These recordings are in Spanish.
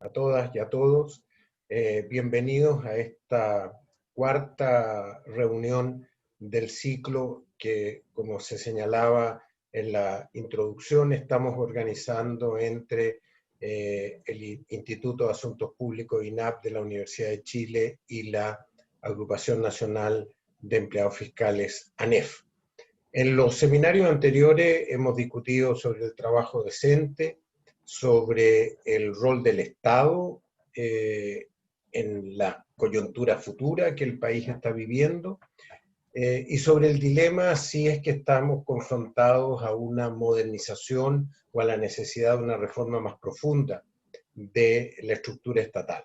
a todas y a todos. Bienvenidos a esta cuarta reunión del ciclo que, como se señalaba en la introducción, estamos organizando entre el Instituto de Asuntos Públicos INAP de la Universidad de Chile y la Agrupación Nacional de Empleados Fiscales ANEF. En los seminarios anteriores hemos discutido sobre el trabajo decente, sobre el rol del Estado en la coyuntura futura que el país está viviendo y sobre el dilema si es que estamos confrontados a una modernización o a la necesidad de una reforma más profunda de la estructura estatal.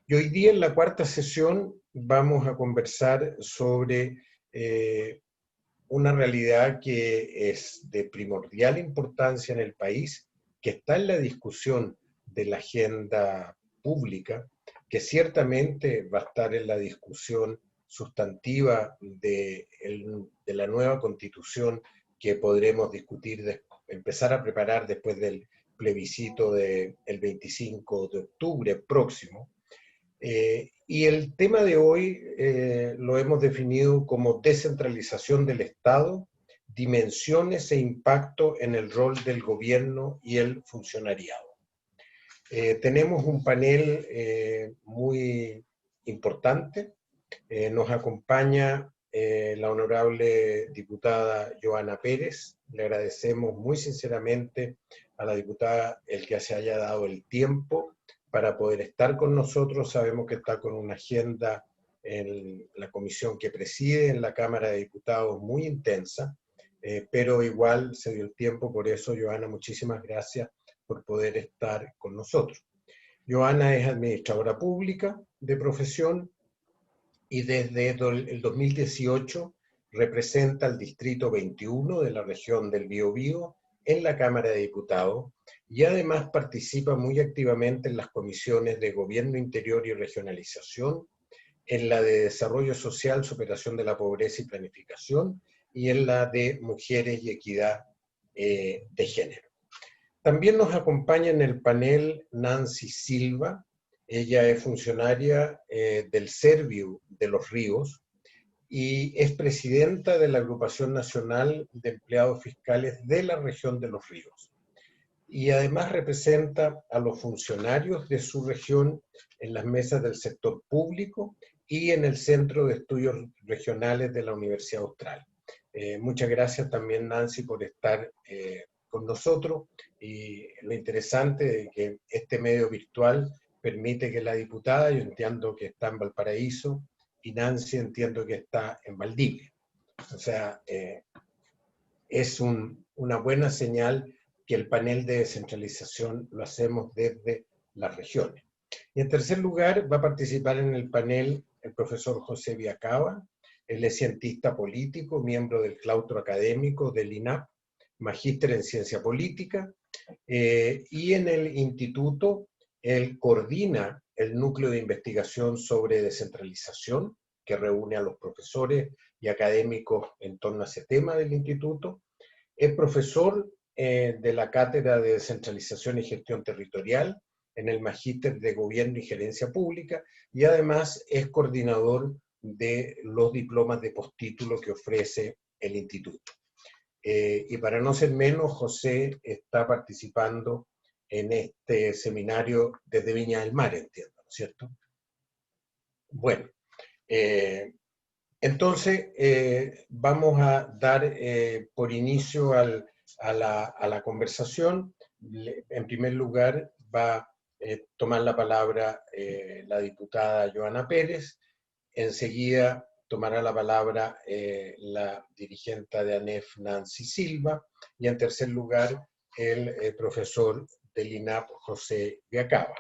Y hoy día en la cuarta sesión vamos a conversar sobre una realidad que es de primordial importancia en el país, que está en la discusión de la agenda pública, que ciertamente va a estar en la discusión sustantiva de la nueva constitución que podremos discutir, empezar a preparar después del plebiscito del 25 de octubre próximo. Y el tema de hoy lo hemos definido como descentralización del Estado, dimensiones e impacto en el rol del gobierno y el funcionariado. Tenemos un panel muy importante. Nos acompaña la honorable diputada Joana Pérez. Le agradecemos muy sinceramente a la diputada el que se haya dado el tiempo para poder estar con nosotros. Sabemos que está con una agenda en la comisión que preside en la Cámara de Diputados muy intensa, pero igual se dio el tiempo. Por eso, Joana, muchísimas gracias por poder estar con nosotros. Joana es administradora pública de profesión y desde el 2018 representa el Distrito 21 de la región del Biobío en la Cámara de Diputados y además participa muy activamente en las comisiones de Gobierno Interior y Regionalización, en la de Desarrollo Social, Superación de la Pobreza y Planificación, y en la de Mujeres y Equidad de Género. También nos acompaña en el panel Nancy Silva. Ella es funcionaria del Serviu de Los Ríos y es presidenta de la Agrupación Nacional de Empleados Fiscales de la región de Los Ríos. Y además representa a los funcionarios de su región en las mesas del sector público y en el Centro de Estudios Regionales de la Universidad Austral. Muchas gracias también, Nancy, por estar con nosotros, y lo interesante de que este medio virtual permite que la diputada, yo entiendo que está en Valparaíso, y Nancy entiendo que está en Valdivia. O sea, es una buena señal que el panel de descentralización lo hacemos desde las regiones. Y en tercer lugar va a participar en el panel el profesor José Viacaba. Él es cientista político, miembro del claustro académico del INAP, magíster en ciencia política, y en el instituto él coordina el núcleo de investigación sobre descentralización, que reúne a los profesores y académicos en torno a ese tema del instituto. Es profesor de la Cátedra de Descentralización y Gestión Territorial en el Magíster de Gobierno y Gerencia Pública, y además es coordinador de los diplomas de postítulo que ofrece el instituto. Y para no ser menos, José está participando en este seminario desde Viña del Mar, entiendo, ¿no es cierto? Bueno, entonces vamos a dar por inicio a la conversación. En primer lugar va a tomar la palabra la diputada Joana Pérez. Enseguida tomará la palabra la dirigente de ANEF, Nancy Silva, y en tercer lugar el profesor del INAP, José Viacaba.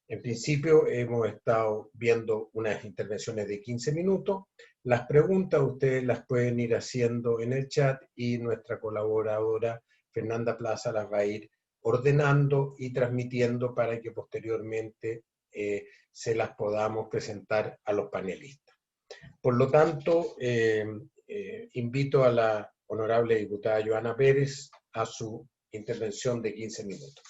En principio hemos estado viendo unas intervenciones de 15 minutos. Las preguntas ustedes las pueden ir haciendo en el chat y nuestra colaboradora Fernanda Plaza las va a ir ordenando y transmitiendo para que posteriormente se las podamos presentar a los panelistas. Por lo tanto, invito a la honorable diputada Joana Pérez a su intervención de 15 minutos.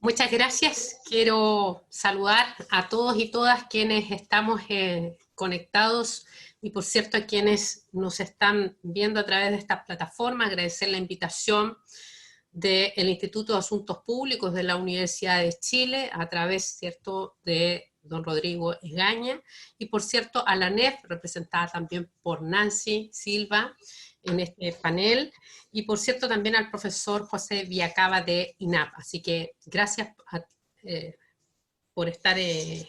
Muchas gracias. Quiero saludar a todos y todas quienes estamos conectados y, por cierto, a quienes nos están viendo a través de esta plataforma. Agradecer la invitación del Instituto de Asuntos Públicos de la Universidad de Chile a través, cierto, de don Rodrigo Egaña, y por cierto a la NEF, representada también por Nancy Silva en este panel, y por cierto también al profesor José Villacaba de INAP. Así que gracias por estar en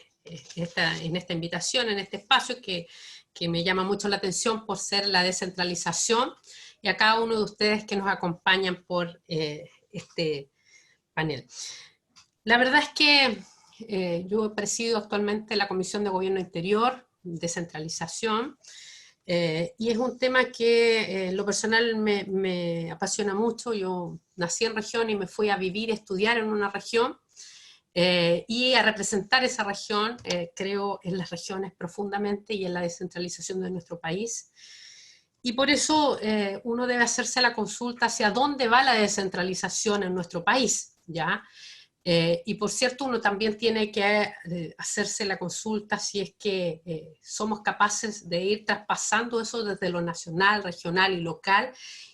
esta invitación, en este espacio que me llama mucho la atención por ser la descentralización, y a cada uno de ustedes que nos acompañan por este panel. La verdad es que yo presido actualmente la Comisión de Gobierno Interior, descentralización, y es un tema que en lo personal me apasiona mucho. Yo nací en región y me fui a vivir, a estudiar en una región, y a representar esa región. Creo en las regiones profundamente y en la descentralización de nuestro país. Y por eso uno debe hacerse la consulta hacia dónde va la descentralización en nuestro país, ¿ya? Y por cierto, uno también tiene que hacerse la consulta si es que somos capaces de ir traspasando eso desde lo nacional, regional y local,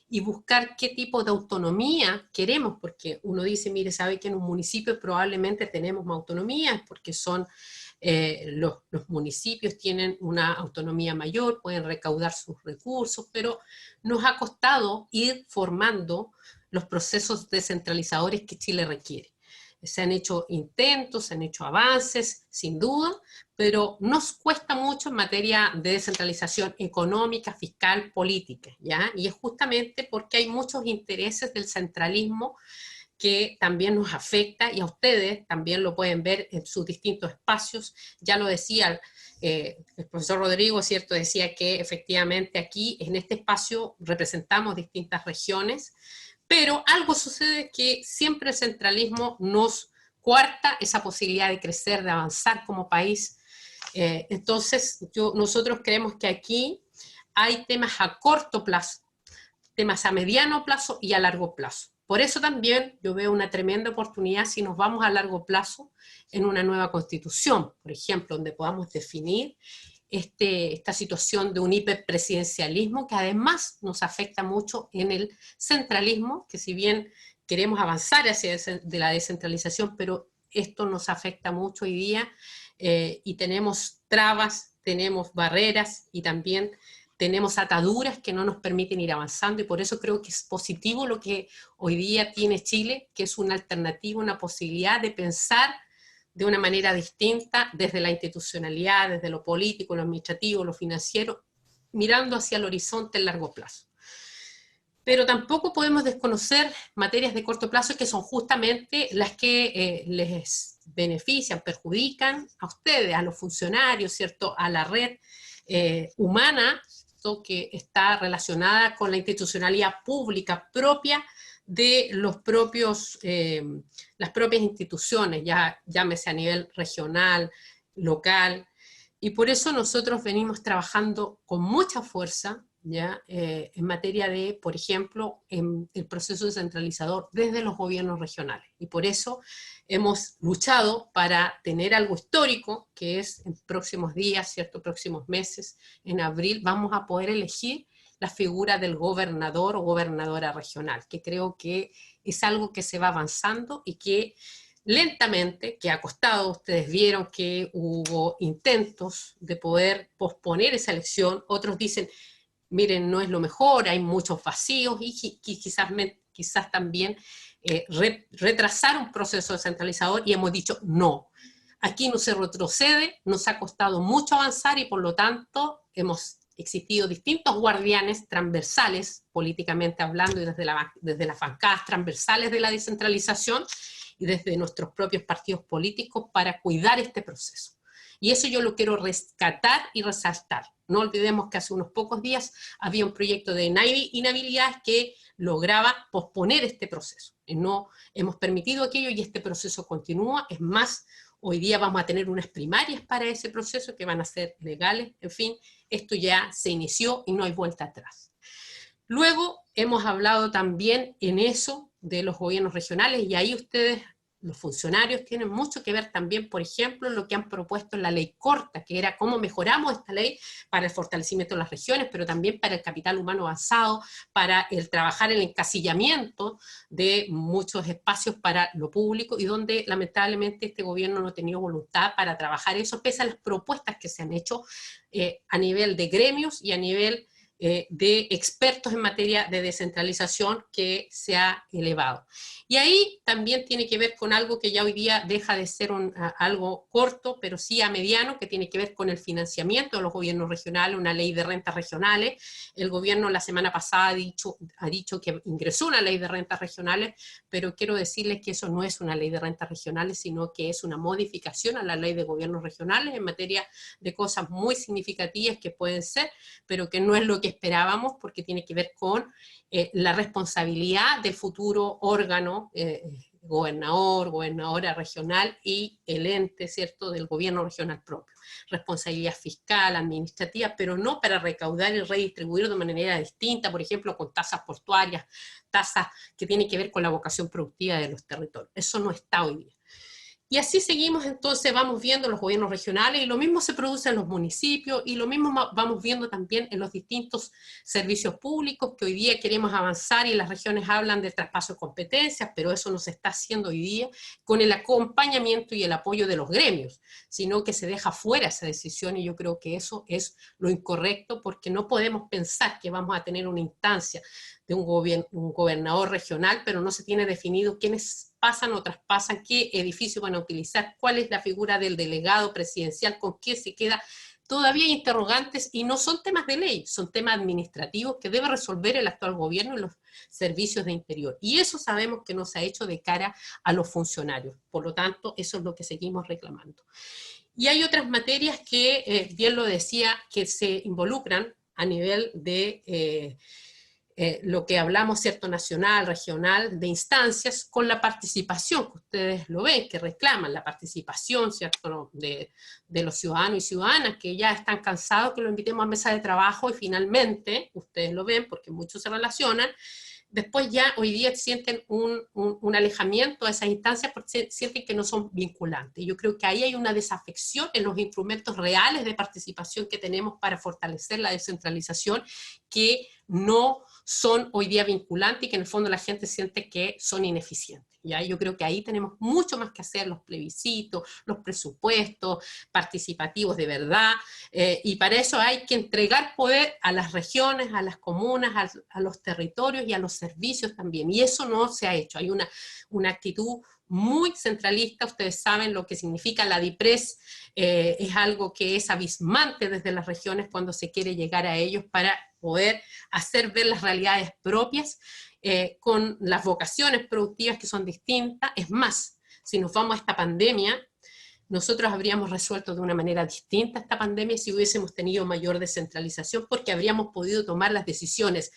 y buscar qué tipo de autonomía queremos, porque uno dice, mire, sabe que en un municipio probablemente tenemos más autonomía, porque son los municipios tienen una autonomía mayor, pueden recaudar sus recursos, pero nos ha costado ir formando los procesos descentralizadores que Chile requiere. Se han hecho intentos, se han hecho avances, sin duda, pero nos cuesta mucho en materia de descentralización económica, fiscal, política, ¿ya? Y es justamente porque hay muchos intereses del centralismo que también nos afecta, y a ustedes también lo pueden ver en sus distintos espacios. Ya lo decía el profesor Rodrigo, ¿cierto? Decía que efectivamente aquí, en este espacio, representamos distintas regiones, pero algo sucede que siempre el centralismo nos coarta esa posibilidad de crecer, de avanzar como país. Entonces, nosotros creemos que aquí hay temas a corto plazo, temas a mediano plazo y a largo plazo. Por eso también yo veo una tremenda oportunidad si nos vamos a largo plazo en una nueva constitución, por ejemplo, donde podamos definir esta situación de un hiperpresidencialismo que además nos afecta mucho en el centralismo, que si bien queremos avanzar hacia de la descentralización, pero esto nos afecta mucho hoy día, y tenemos trabas, tenemos barreras y también tenemos ataduras que no nos permiten ir avanzando, y por eso creo que es positivo lo que hoy día tiene Chile, que es una alternativa, una posibilidad de pensar de una manera distinta desde la institucionalidad, desde lo político, lo administrativo, lo financiero, mirando hacia el horizonte en largo plazo. Pero tampoco podemos desconocer materias de corto plazo que son justamente las que les benefician, perjudican a ustedes, a los funcionarios, ¿cierto? A la red humana, que está relacionada con la institucionalidad pública propia de las propias instituciones, ya llámese a nivel regional, local, y por eso nosotros venimos trabajando con mucha fuerza, ¿ya? En materia de, por ejemplo, en el proceso descentralizador desde los gobiernos regionales, y por eso hemos luchado para tener algo histórico, que es en próximos días, ¿cierto? Próximos meses, en abril, vamos a poder elegir la figura del gobernador o gobernadora regional, que creo que es algo que se va avanzando y que lentamente, que ha costado. Ustedes vieron que hubo intentos de poder posponer esa elección, otros dicen, miren, no es lo mejor, hay muchos vacíos, y quizás también retrasar un proceso descentralizador, y hemos dicho no. Aquí no se retrocede, nos ha costado mucho avanzar, y por lo tanto hemos existido distintos guardianes transversales, políticamente hablando, y desde las bancadas transversales de la descentralización, y desde nuestros propios partidos políticos, para cuidar este proceso. Y eso yo lo quiero rescatar y resaltar. No olvidemos que hace unos pocos días había un proyecto de inhabilidad que lograba posponer este proceso. No hemos permitido aquello, y este proceso continúa. Es más, hoy día vamos a tener unas primarias para ese proceso que van a ser legales. En fin, esto ya se inició y no hay vuelta atrás. Luego hemos hablado también en eso de los gobiernos regionales, y ahí ustedes los funcionarios tienen mucho que ver también, por ejemplo, en lo que han propuesto en la ley corta, que era cómo mejoramos esta ley para el fortalecimiento de las regiones, pero también para el capital humano avanzado, para el trabajar el encasillamiento de muchos espacios para lo público, y donde lamentablemente este gobierno no ha tenido voluntad para trabajar eso, pese a las propuestas que se han hecho a nivel de gremios y a nivel de expertos en materia de descentralización que se ha elevado. Y ahí también tiene que ver con algo que ya hoy día deja de ser algo corto, pero sí a mediano, que tiene que ver con el financiamiento de los gobiernos regionales, una ley de rentas regionales. El gobierno la semana pasada ha dicho que ingresó una ley de rentas regionales, pero quiero decirles que eso no es una ley de rentas regionales, sino que es una modificación a la ley de gobiernos regionales en materia de cosas muy significativas que pueden ser, pero que no es lo que esperábamos, porque tiene que ver con la responsabilidad del futuro órgano, gobernador, gobernadora regional y el ente, ¿cierto?, del gobierno regional propio. Responsabilidad fiscal, administrativa, pero no para recaudar y redistribuir de manera distinta, por ejemplo, con tasas portuarias, tasas que tienen que ver con la vocación productiva de los territorios. Eso no está hoy día. Y así seguimos, entonces vamos viendo los gobiernos regionales, y lo mismo se produce en los municipios, y lo mismo vamos viendo también en los distintos servicios públicos, que hoy día queremos avanzar, y las regiones hablan de traspaso de competencias, pero eso no se está haciendo hoy día con el acompañamiento y el apoyo de los gremios, sino que se deja fuera esa decisión, y yo creo que eso es lo incorrecto, porque no podemos pensar que vamos a tener una instancia de un gobernador regional, pero no se tiene definido quiénes pasan o traspasan, qué edificio van a utilizar, cuál es la figura del delegado presidencial, con qué se queda. Todavía hay interrogantes, y no son temas de ley, son temas administrativos que debe resolver el actual gobierno y los servicios de interior. Y eso sabemos que no se ha hecho de cara a los funcionarios. Por lo tanto, eso es lo que seguimos reclamando. Y hay otras materias que, bien lo decía, que se involucran a nivel de lo que hablamos, ¿cierto?, nacional, regional, de instancias, con la participación, que ustedes lo ven, que reclaman la participación, ¿cierto?, de los ciudadanos y ciudadanas, que ya están cansados que lo invitemos a mesa de trabajo, y finalmente, ustedes lo ven, porque muchos se relacionan, después ya hoy día sienten un alejamiento a esas instancias, porque sienten que no son vinculantes. Yo creo que ahí hay una desafección en los instrumentos reales de participación que tenemos para fortalecer la descentralización, que no son hoy día vinculantes, y que en el fondo la gente siente que son ineficientes. ¿Ya? Yo creo que ahí tenemos mucho más que hacer, los plebiscitos, los presupuestos participativos de verdad, y para eso hay que entregar poder a las regiones, a las comunas, a los territorios y a los servicios también, y eso no se ha hecho. Hay una actitud muy centralista. Ustedes saben lo que significa la DIPRES, es algo que es abismante desde las regiones cuando se quiere llegar a ellos para poder hacer ver las realidades propias, con las vocaciones productivas que son distintas. Es más, si nos vamos a esta pandemia, nosotros habríamos resuelto de una manera distinta esta pandemia si hubiésemos tenido mayor descentralización, porque habríamos podido tomar las decisiones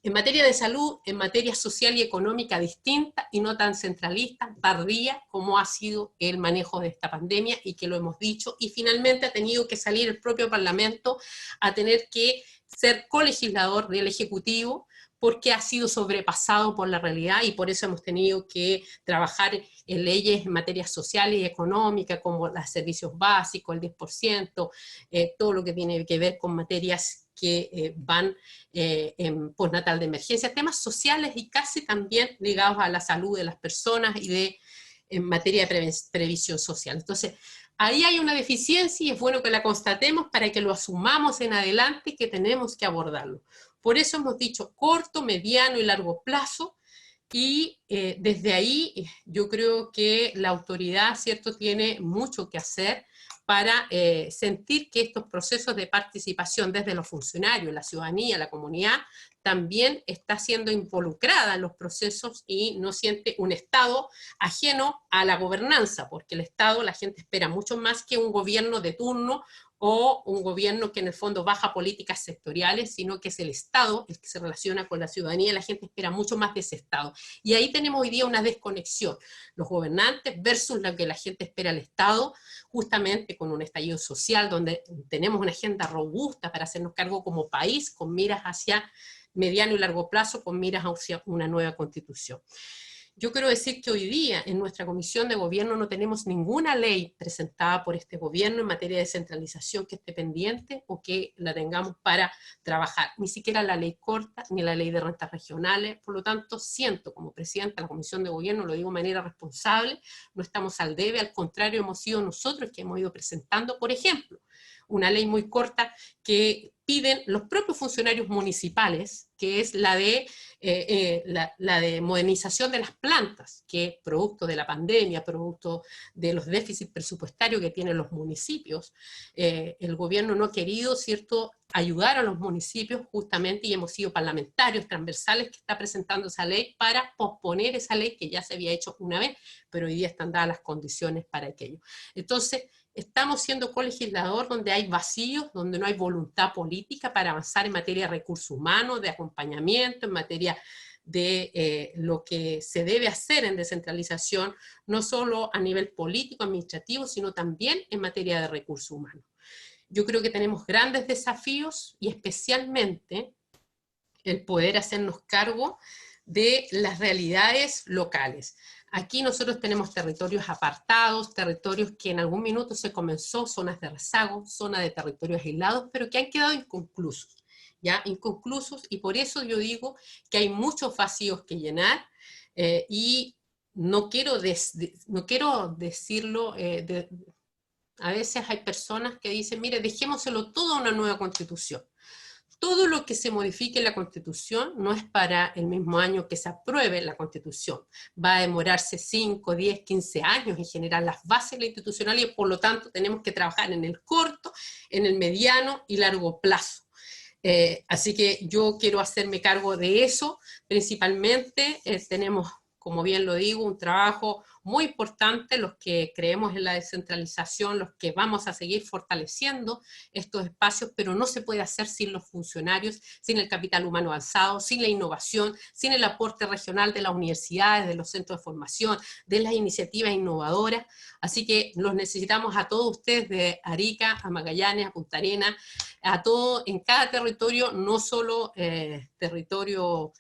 en materia de salud, en materia social y económica distinta, y no tan centralista, tardía, como ha sido el manejo de esta pandemia, y que lo hemos dicho, y finalmente ha tenido que salir el propio Parlamento a tener que ser colegislador del Ejecutivo, porque ha sido sobrepasado por la realidad, y por eso hemos tenido que trabajar en leyes en materias sociales y económicas, como los servicios básicos, el 10%, todo lo que tiene que ver con materias que van en postnatal de emergencia, temas sociales y casi también ligados a la salud de las personas y en materia de previsión social. Entonces, ahí hay una deficiencia, y es bueno que la constatemos para que lo asumamos en adelante, que tenemos que abordarlo. Por eso hemos dicho corto, mediano y largo plazo, y desde ahí yo creo que la autoridad, ¿cierto?, tiene mucho que hacer para sentir que estos procesos de participación desde los funcionarios, la ciudadanía, la comunidad, también está siendo involucrada en los procesos, y no siente un Estado ajeno a la gobernanza, porque el Estado, la gente espera mucho más que un gobierno de turno, o un gobierno que en el fondo baja políticas sectoriales, sino que es el Estado el que se relaciona con la ciudadanía. La gente espera mucho más de ese Estado. Y ahí tenemos hoy día una desconexión, los gobernantes versus lo que la gente espera del Estado, justamente con un estallido social, donde tenemos una agenda robusta para hacernos cargo como país, con miras hacia mediano y largo plazo, con miras hacia una nueva constitución. Yo quiero decir que hoy día en nuestra Comisión de Gobierno no tenemos ninguna ley presentada por este gobierno en materia de descentralización que esté pendiente o que la tengamos para trabajar. Ni siquiera la ley corta, ni la ley de rentas regionales. Por lo tanto, siento como presidenta de la Comisión de Gobierno, lo digo de manera responsable, no estamos al debe, al contrario, hemos sido nosotros que hemos ido presentando, por ejemplo, una ley muy corta que piden los propios funcionarios municipales, que es la de modernización de las plantas, que producto de la pandemia, producto de los déficits presupuestarios que tienen los municipios, el gobierno no ha querido, ¿cierto?, ayudar a los municipios justamente, y hemos sido parlamentarios transversales que está presentando esa ley para posponer esa ley que ya se había hecho una vez, pero hoy día están dadas las condiciones para aquello. Entonces, estamos siendo colegislador donde hay vacíos, donde no hay voluntad política para avanzar en materia de recursos humanos, de acompañamiento, en materia de lo que se debe hacer en descentralización, no solo a nivel político, administrativo, sino también en materia de recursos humanos. Yo creo que tenemos grandes desafíos y especialmente el poder hacernos cargo de las realidades locales. Aquí nosotros tenemos territorios apartados, territorios que en algún minuto se comenzó, zonas de rezago, zonas de territorios aislados, pero que han quedado inconclusos, ¿ya? Inconclusos, y por eso yo digo que hay muchos vacíos que llenar, y no quiero decirlo, a veces hay personas que dicen, mire, dejémoselo todo a una nueva constitución. Todo lo que se modifique en la Constitución no es para el mismo año que se apruebe la Constitución. Va a demorarse 5, 10, 15 años en generar las bases de la institucionalidad, y por lo tanto tenemos que trabajar en el corto, en el mediano y largo plazo. Así que yo quiero hacerme cargo de eso, principalmente tenemos, como bien lo digo, un trabajo muy importante, los que creemos en la descentralización, los que vamos a seguir fortaleciendo estos espacios, pero no se puede hacer sin los funcionarios, sin el capital humano avanzado, sin la innovación, sin el aporte regional de las universidades, de los centros de formación, de las iniciativas innovadoras. Así que los necesitamos a todos ustedes, de Arica a Magallanes, a Punta Arenas, a todo, en cada territorio, no solo territorio,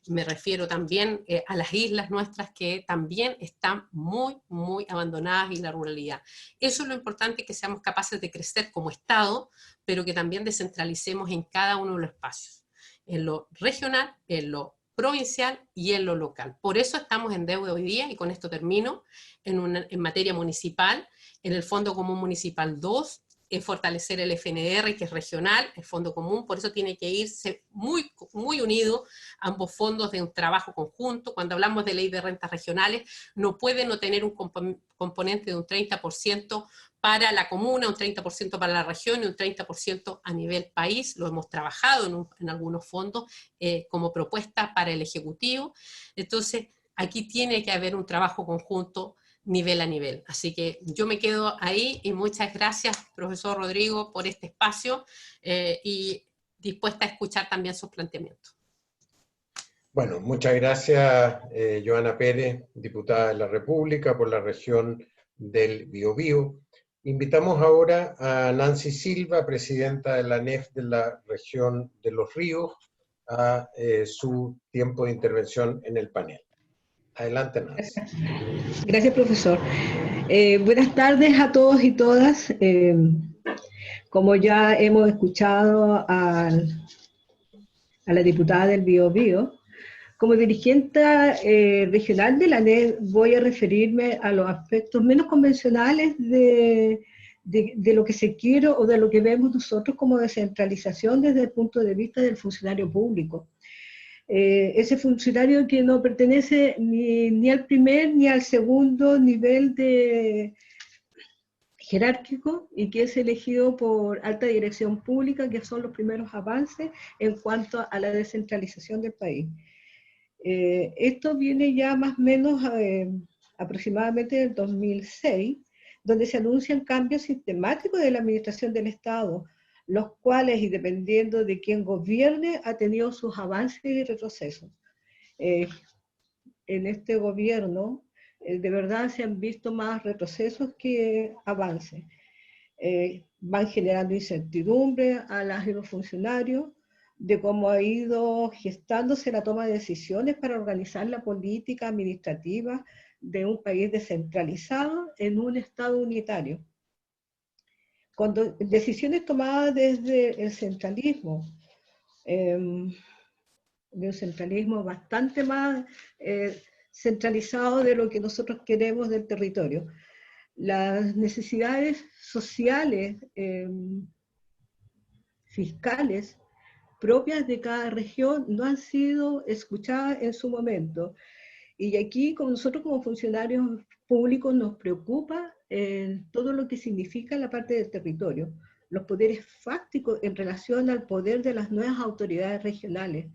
me refiero también a las islas nuestras que también están muy, muy abandonadas, y la ruralidad. Eso es lo importante, que seamos capaces de crecer como Estado, pero que también descentralicemos en cada uno de los espacios, en lo regional, en lo provincial y en lo local. Por eso estamos en deuda hoy día, y con esto termino, en materia municipal, en el Fondo Común Municipal 2, fortalecer el FNR, que es regional, el fondo común, por eso tiene que irse muy, muy unido ambos fondos de un trabajo conjunto. Cuando hablamos de ley de rentas regionales, no puede no tener un componente de un 30% para la comuna, un 30% para la región y un 30% a nivel país. Lo hemos trabajado en algunos fondos como propuesta para el Ejecutivo. Entonces, aquí tiene que haber un trabajo conjunto nivel a nivel. Así que yo me quedo ahí, y muchas gracias, profesor Rodrigo, por este espacio, y dispuesta a escuchar también sus planteamientos. Bueno, muchas gracias, Joana Pérez, diputada de la República por la región del Biobío. Invitamos ahora a Nancy Silva, presidenta de la ANEF de la región de Los Ríos, a su tiempo de intervención en el panel. Adelante, Nancy. Gracias, profesor. Buenas tardes a todos y todas. Como ya hemos escuchado a la diputada del Biobío, como dirigente regional de la ANEF voy a referirme a los aspectos menos convencionales de lo que se quiere o de lo que vemos nosotros como descentralización desde el punto de vista del funcionario público. Ese funcionario que no pertenece ni al primer ni al segundo nivel jerárquico, y que es elegido por alta dirección pública, que son los primeros avances en cuanto a la descentralización del país. Esto viene ya más o menos aproximadamente del 2006, donde se anuncian cambios sistemáticos de la administración del Estado, los cuales, y dependiendo de quién gobierne, ha tenido sus avances y retrocesos. En este gobierno, de verdad se han visto más retrocesos que avances. Van generando incertidumbre a los funcionarios, de cómo ha ido gestándose la toma de decisiones para organizar la política administrativa de un país descentralizado en un Estado unitario. Con decisiones tomadas desde el centralismo, de un centralismo bastante más centralizado de lo que nosotros queremos del territorio. Las necesidades sociales, fiscales, propias de cada región no han sido escuchadas en su momento. Y aquí, como nosotros como funcionarios públicos, nos preocupa todo lo que significa la parte del territorio, los poderes fácticos en relación al poder de las nuevas autoridades regionales,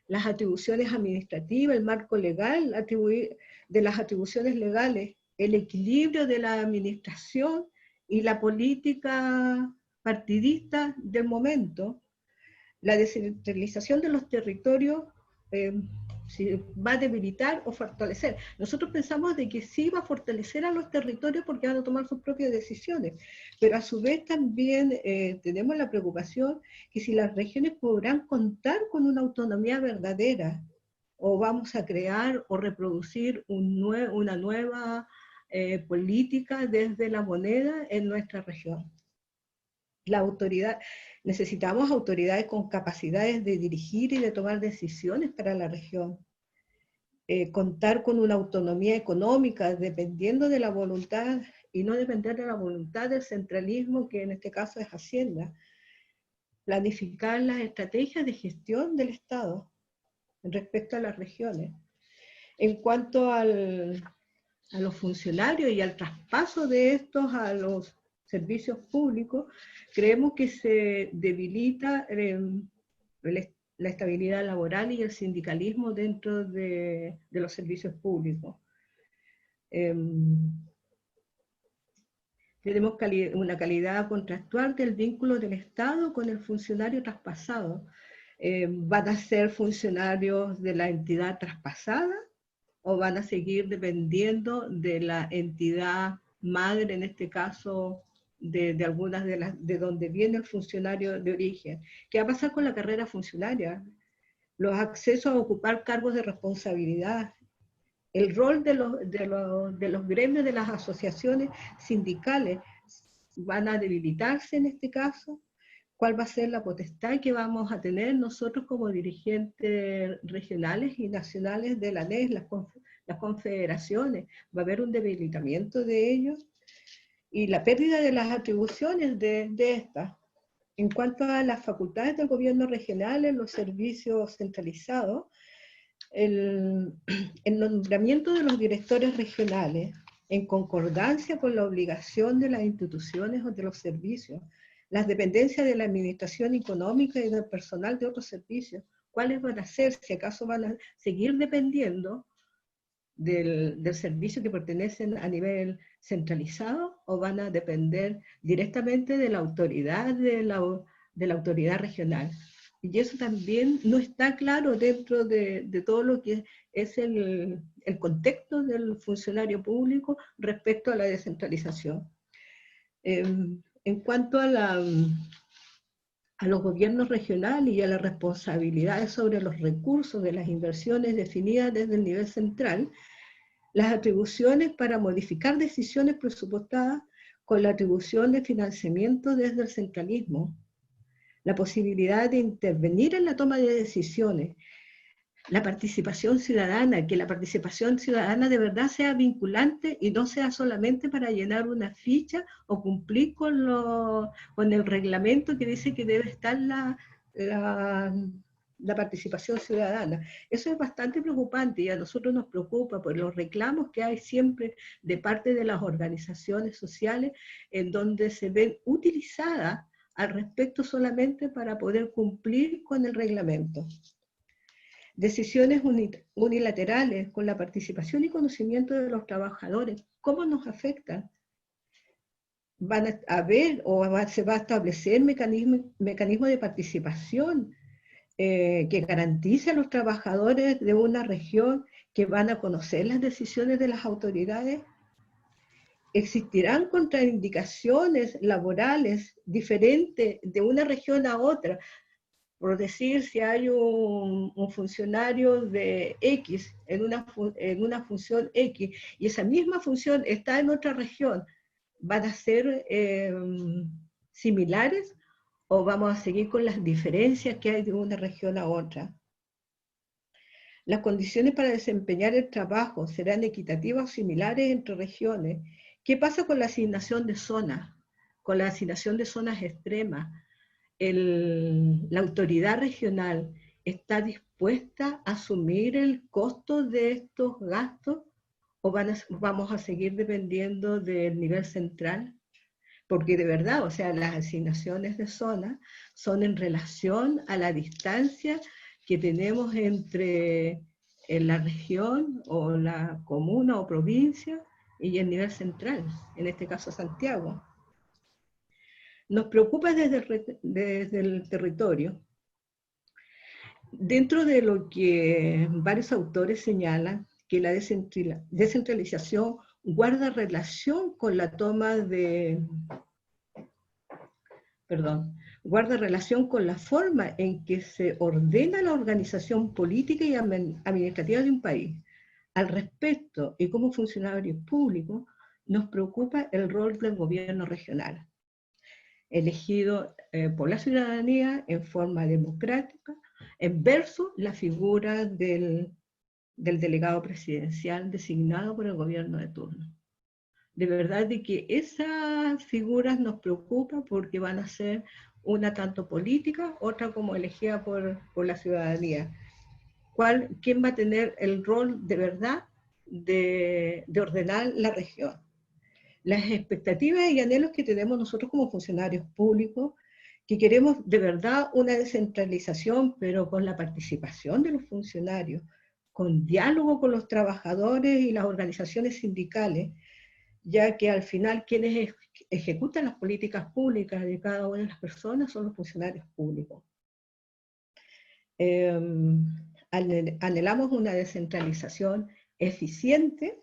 las atribuciones administrativas, el marco legal de las atribuciones legales, el equilibrio de la administración y la política partidista del momento, la descentralización de los territorios si va a debilitar o fortalecer. Nosotros pensamos de que sí va a fortalecer a los territorios porque van a tomar sus propias decisiones, pero a su vez también tenemos la preocupación que si las regiones podrán contar con una autonomía verdadera o vamos a crear o reproducir una nueva política desde la moneda en nuestra región. La autoridad, necesitamos autoridades con capacidades de dirigir y de tomar decisiones para la región. Contar con una autonomía económica dependiendo de la voluntad y no depender de la voluntad del centralismo, que en este caso es Hacienda. Planificar las estrategias de gestión del Estado respecto a las regiones. En cuanto a los funcionarios y al traspaso de estos a los servicios públicos, creemos que se debilita la estabilidad laboral y el sindicalismo dentro de los servicios públicos. Tenemos una calidad contractual del vínculo del Estado con el funcionario traspasado. ¿Van a ser funcionarios de la entidad traspasada o van a seguir dependiendo de la entidad madre, en este caso, de algunas de donde viene el funcionario de origen? ¿Qué va a pasar con la carrera funcionaria? Los accesos a ocupar cargos de responsabilidad, el rol de los gremios de las asociaciones sindicales, ¿van a debilitarse en este caso? ¿Cuál va a ser la potestad que vamos a tener nosotros como dirigentes regionales y nacionales de la ANES, las confederaciones? ¿Va a haber un debilitamiento de ellos? Y la pérdida de las atribuciones de estas. En cuanto a las facultades del gobierno regional en los servicios centralizados, el nombramiento de los directores regionales, en concordancia con la obligación de las instituciones o de los servicios, las dependencias de la administración económica y del personal de otros servicios, ¿cuáles van a ser? Si acaso van a seguir dependiendo del servicio que pertenecen a nivel centralizado o van a depender directamente de la autoridad de la autoridad regional. Y eso también no está claro dentro de todo lo que es el contexto del funcionario público respecto a la descentralización. En cuanto a los gobiernos regionales y a las responsabilidades sobre los recursos de las inversiones definidas desde el nivel central, las atribuciones para modificar decisiones presupuestadas con la atribución de financiamiento desde el centralismo, la posibilidad de intervenir en la toma de decisiones, la participación ciudadana, que la participación ciudadana de verdad sea vinculante y no sea solamente para llenar una ficha o cumplir con el reglamento que dice que debe estar la participación ciudadana. Eso es bastante preocupante y a nosotros nos preocupa por los reclamos que hay siempre de parte de las organizaciones sociales en donde se ven utilizadas al respecto solamente para poder cumplir con el reglamento. Decisiones unilaterales con la participación y conocimiento de los trabajadores, ¿cómo nos afectan? ¿Van a haber o se va a establecer mecanismos de participación que garantice a los trabajadores de una región que van a conocer las decisiones de las autoridades? ¿Existirán contraindicaciones laborales diferentes de una región a otra? Por decir, si hay un funcionario de X en una función X y esa misma función está en otra región, ¿van a ser similares o vamos a seguir con las diferencias que hay de una región a otra? Las condiciones para desempeñar el trabajo serán equitativas o similares entre regiones. ¿Qué pasa con la asignación de zonas? Con la asignación de zonas extremas. La autoridad regional está dispuesta a asumir el costo de estos gastos o vamos a seguir dependiendo del nivel central? Porque de verdad, o sea, las asignaciones de zona son en relación a la distancia que tenemos entre la región o la comuna o provincia y el nivel central, en este caso Santiago. Nos preocupa desde el territorio, dentro de lo que varios autores señalan, que la descentralización guarda relación con la toma de... guarda relación con la forma en que se ordena la organización política y administrativa de un país. Al respecto, y como funcionarios públicos, nos preocupa el rol del gobierno regional, elegido por la ciudadanía en forma democrática, versus la figura del delegado presidencial designado por el gobierno de turno. De verdad de que esas figuras nos preocupan porque van a ser una tanto política, otra como elegida por la ciudadanía. ¿Quién va a tener el rol de verdad de ordenar la región? Las expectativas y anhelos que tenemos nosotros como funcionarios públicos, que queremos de verdad una descentralización, pero con la participación de los funcionarios, con diálogo con los trabajadores y las organizaciones sindicales, ya que al final quienes ejecutan las políticas públicas de cada una de las personas son los funcionarios públicos. Anhelamos una descentralización eficiente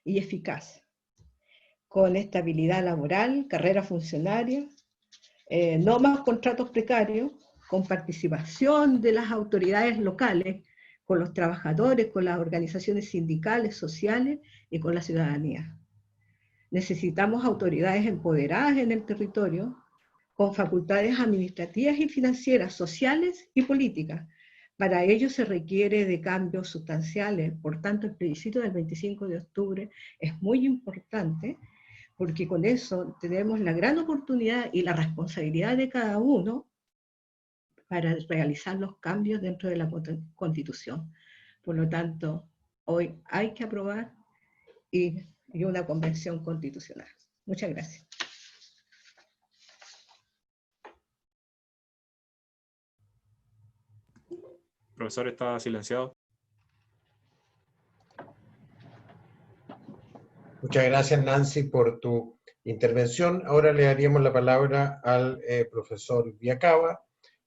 y eficaz, con estabilidad laboral, carrera funcionaria, no más contratos precarios, con participación de las autoridades locales, con los trabajadores, con las organizaciones sindicales, sociales y con la ciudadanía. Necesitamos autoridades empoderadas en el territorio, con facultades administrativas y financieras, sociales y políticas. Para ello se requiere de cambios sustanciales, por tanto el plebiscito del 25 de octubre es muy importante, porque con eso tenemos la gran oportunidad y la responsabilidad de cada uno para realizar los cambios dentro de la Constitución. Por lo tanto, hoy hay que aprobar y una convención constitucional. Muchas gracias. Profesor, está silenciado. Muchas gracias, Nancy, por tu intervención. Ahora le daríamos la palabra al profesor Viacaba.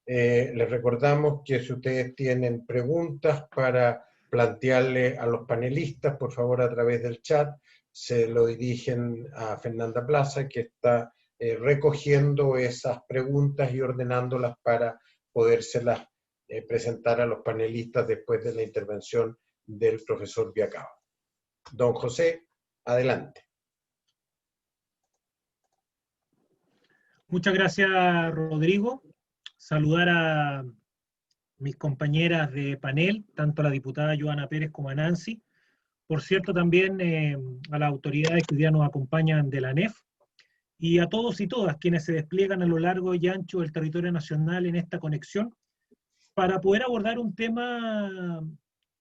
Les recordamos que si ustedes tienen preguntas para plantearle a los panelistas, por favor, a través del chat, se lo dirigen a Fernanda Plaza, que está recogiendo esas preguntas y ordenándolas para podérselas presentar a los panelistas después de la intervención del profesor Viacaba. Don José, adelante. Muchas gracias, Rodrigo. Saludar a mis compañeras de panel, tanto a la diputada Joana Pérez como a Nancy. Por cierto, también a las autoridades que hoy día nos acompañan de la ANEF, y a todos y todas quienes se despliegan a lo largo y ancho del territorio nacional en esta conexión, para poder abordar un tema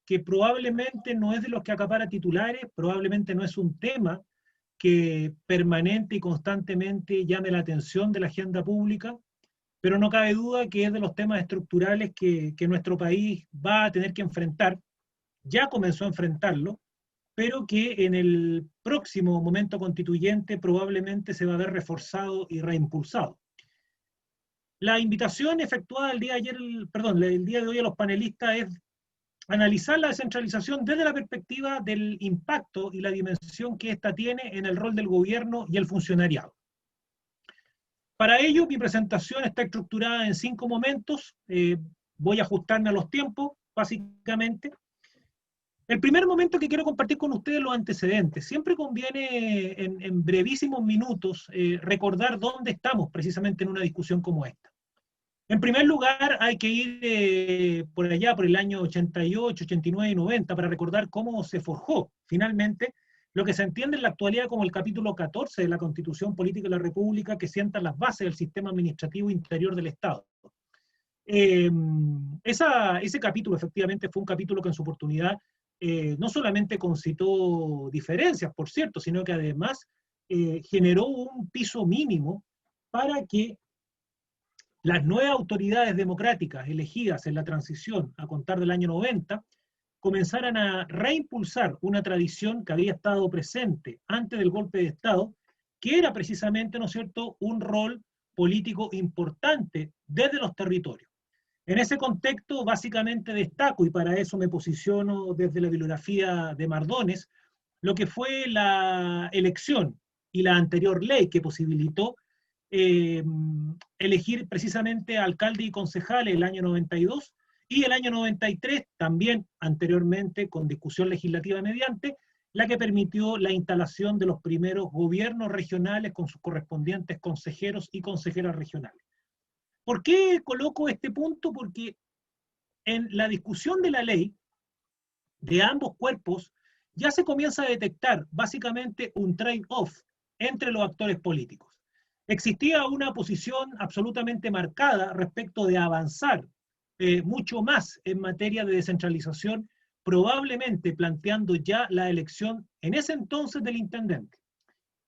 que probablemente no es de los que acapara titulares, probablemente no es un tema que permanente y constantemente llame la atención de la agenda pública, pero no cabe duda que es de los temas estructurales que nuestro país va a tener que enfrentar, ya comenzó a enfrentarlo, pero que en el próximo momento constituyente probablemente se va a ver reforzado y reimpulsado. La invitación efectuada el día de hoy a los panelistas es analizar la descentralización desde la perspectiva del impacto y la dimensión que ésta tiene en el rol del gobierno y el funcionariado. Para ello, mi presentación está estructurada en 5 momentos. Voy a ajustarme a los tiempos, básicamente. El primer momento que quiero compartir con ustedes los antecedentes. Siempre conviene en brevísimos minutos recordar dónde estamos precisamente en una discusión como esta. En primer lugar, hay que ir por allá, por el año 88, 89 y 90, para recordar cómo se forjó finalmente lo que se entiende en la actualidad como el capítulo 14 de la Constitución Política de la República, que sienta las bases del sistema administrativo interior del Estado. Ese capítulo efectivamente fue un capítulo que en su oportunidad no solamente concitó diferencias, por cierto, sino que además generó un piso mínimo para que las nuevas autoridades democráticas elegidas en la transición a contar del año 90 comenzaran a reimpulsar una tradición que había estado presente antes del golpe de Estado, que era precisamente, ¿no es cierto?, un rol político importante desde los territorios. En ese contexto, básicamente destaco, y para eso me posiciono desde la bibliografía de Mardones, lo que fue la elección y la anterior ley que posibilitó elegir precisamente alcalde y concejales el año 92, y el año 93, también anteriormente con discusión legislativa mediante, la que permitió la instalación de los primeros gobiernos regionales con sus correspondientes consejeros y consejeras regionales. ¿Por qué coloco este punto? Porque en la discusión de la ley de ambos cuerpos ya se comienza a detectar básicamente un trade-off entre los actores políticos. Existía una posición absolutamente marcada respecto de avanzar mucho más en materia de descentralización, probablemente planteando ya la elección en ese entonces del intendente.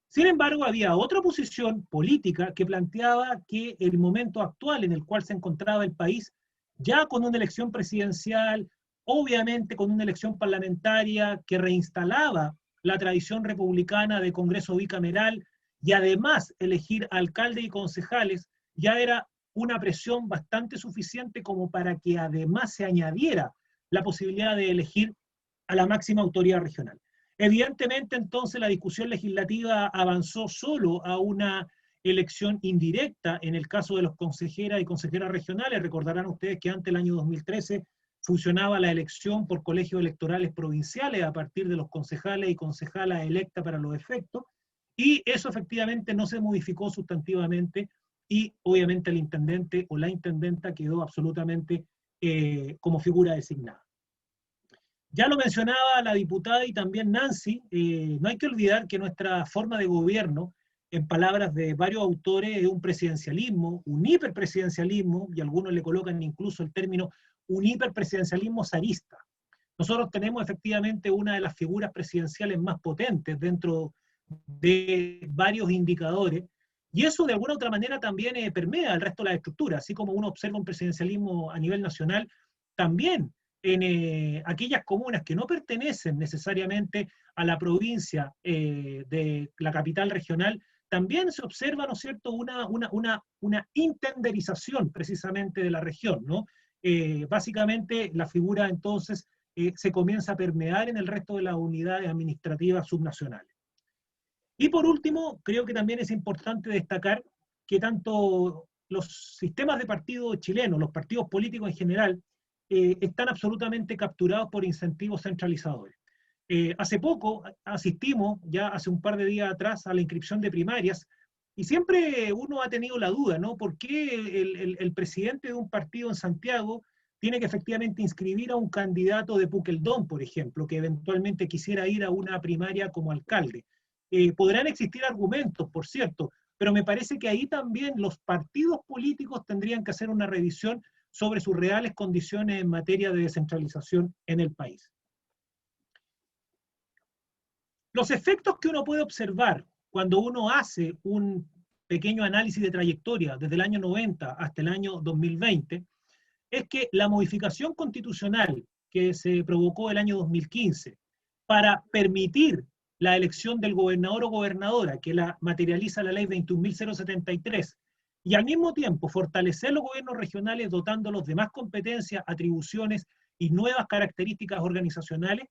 Sin embargo, había otra posición política que planteaba que el momento actual en el cual se encontraba el país, ya con una elección presidencial, obviamente con una elección parlamentaria que reinstalaba la tradición republicana de Congreso bicameral y además elegir alcaldes y concejales, ya era una presión bastante suficiente como para que además se añadiera la posibilidad de elegir a la máxima autoridad regional. Evidentemente, entonces, la discusión legislativa avanzó solo a una elección indirecta en el caso de los consejeras y consejeras regionales. Recordarán ustedes que antes del año 2013 funcionaba la elección por colegios electorales provinciales a partir de los concejales y concejalas electas para los efectos, y eso efectivamente no se modificó sustantivamente, y obviamente el intendente o la intendenta quedó absolutamente como figura designada. Ya lo mencionaba la diputada y también Nancy, no hay que olvidar que nuestra forma de gobierno, en palabras de varios autores, es un presidencialismo, un hiperpresidencialismo, y algunos le colocan incluso el término un hiperpresidencialismo zarista. Nosotros tenemos efectivamente una de las figuras presidenciales más potentes dentro de varios indicadores, y eso de alguna u otra manera también permea el resto de las estructuras, así como uno observa un presidencialismo a nivel nacional, también en aquellas comunas que no pertenecen necesariamente a la provincia de la capital regional, también se observa, ¿no es cierto?, una intenderización precisamente de la región, ¿no? Básicamente la figura entonces se comienza a permear en el resto de las unidades administrativas subnacionales. Y por último, creo que también es importante destacar que tanto los sistemas de partidos chilenos, los partidos políticos en general, están absolutamente capturados por incentivos centralizadores. Hace poco asistimos, ya hace un par de días atrás, a la inscripción de primarias, y siempre uno ha tenido la duda, ¿no? ¿Por qué el presidente de un partido en Santiago tiene que efectivamente inscribir a un candidato de Puqueldón, por ejemplo, que eventualmente quisiera ir a una primaria como alcalde? Podrán existir argumentos, por cierto, pero me parece que ahí también los partidos políticos tendrían que hacer una revisión sobre sus reales condiciones en materia de descentralización en el país. Los efectos que uno puede observar cuando uno hace un pequeño análisis de trayectoria desde el año 90 hasta el año 2020 es que la modificación constitucional que se provocó el año 2015 para permitir la elección del gobernador o gobernadora, que la materializa la ley 21.073, y al mismo tiempo fortalecer los gobiernos regionales dotándolos de más competencias, atribuciones y nuevas características organizacionales,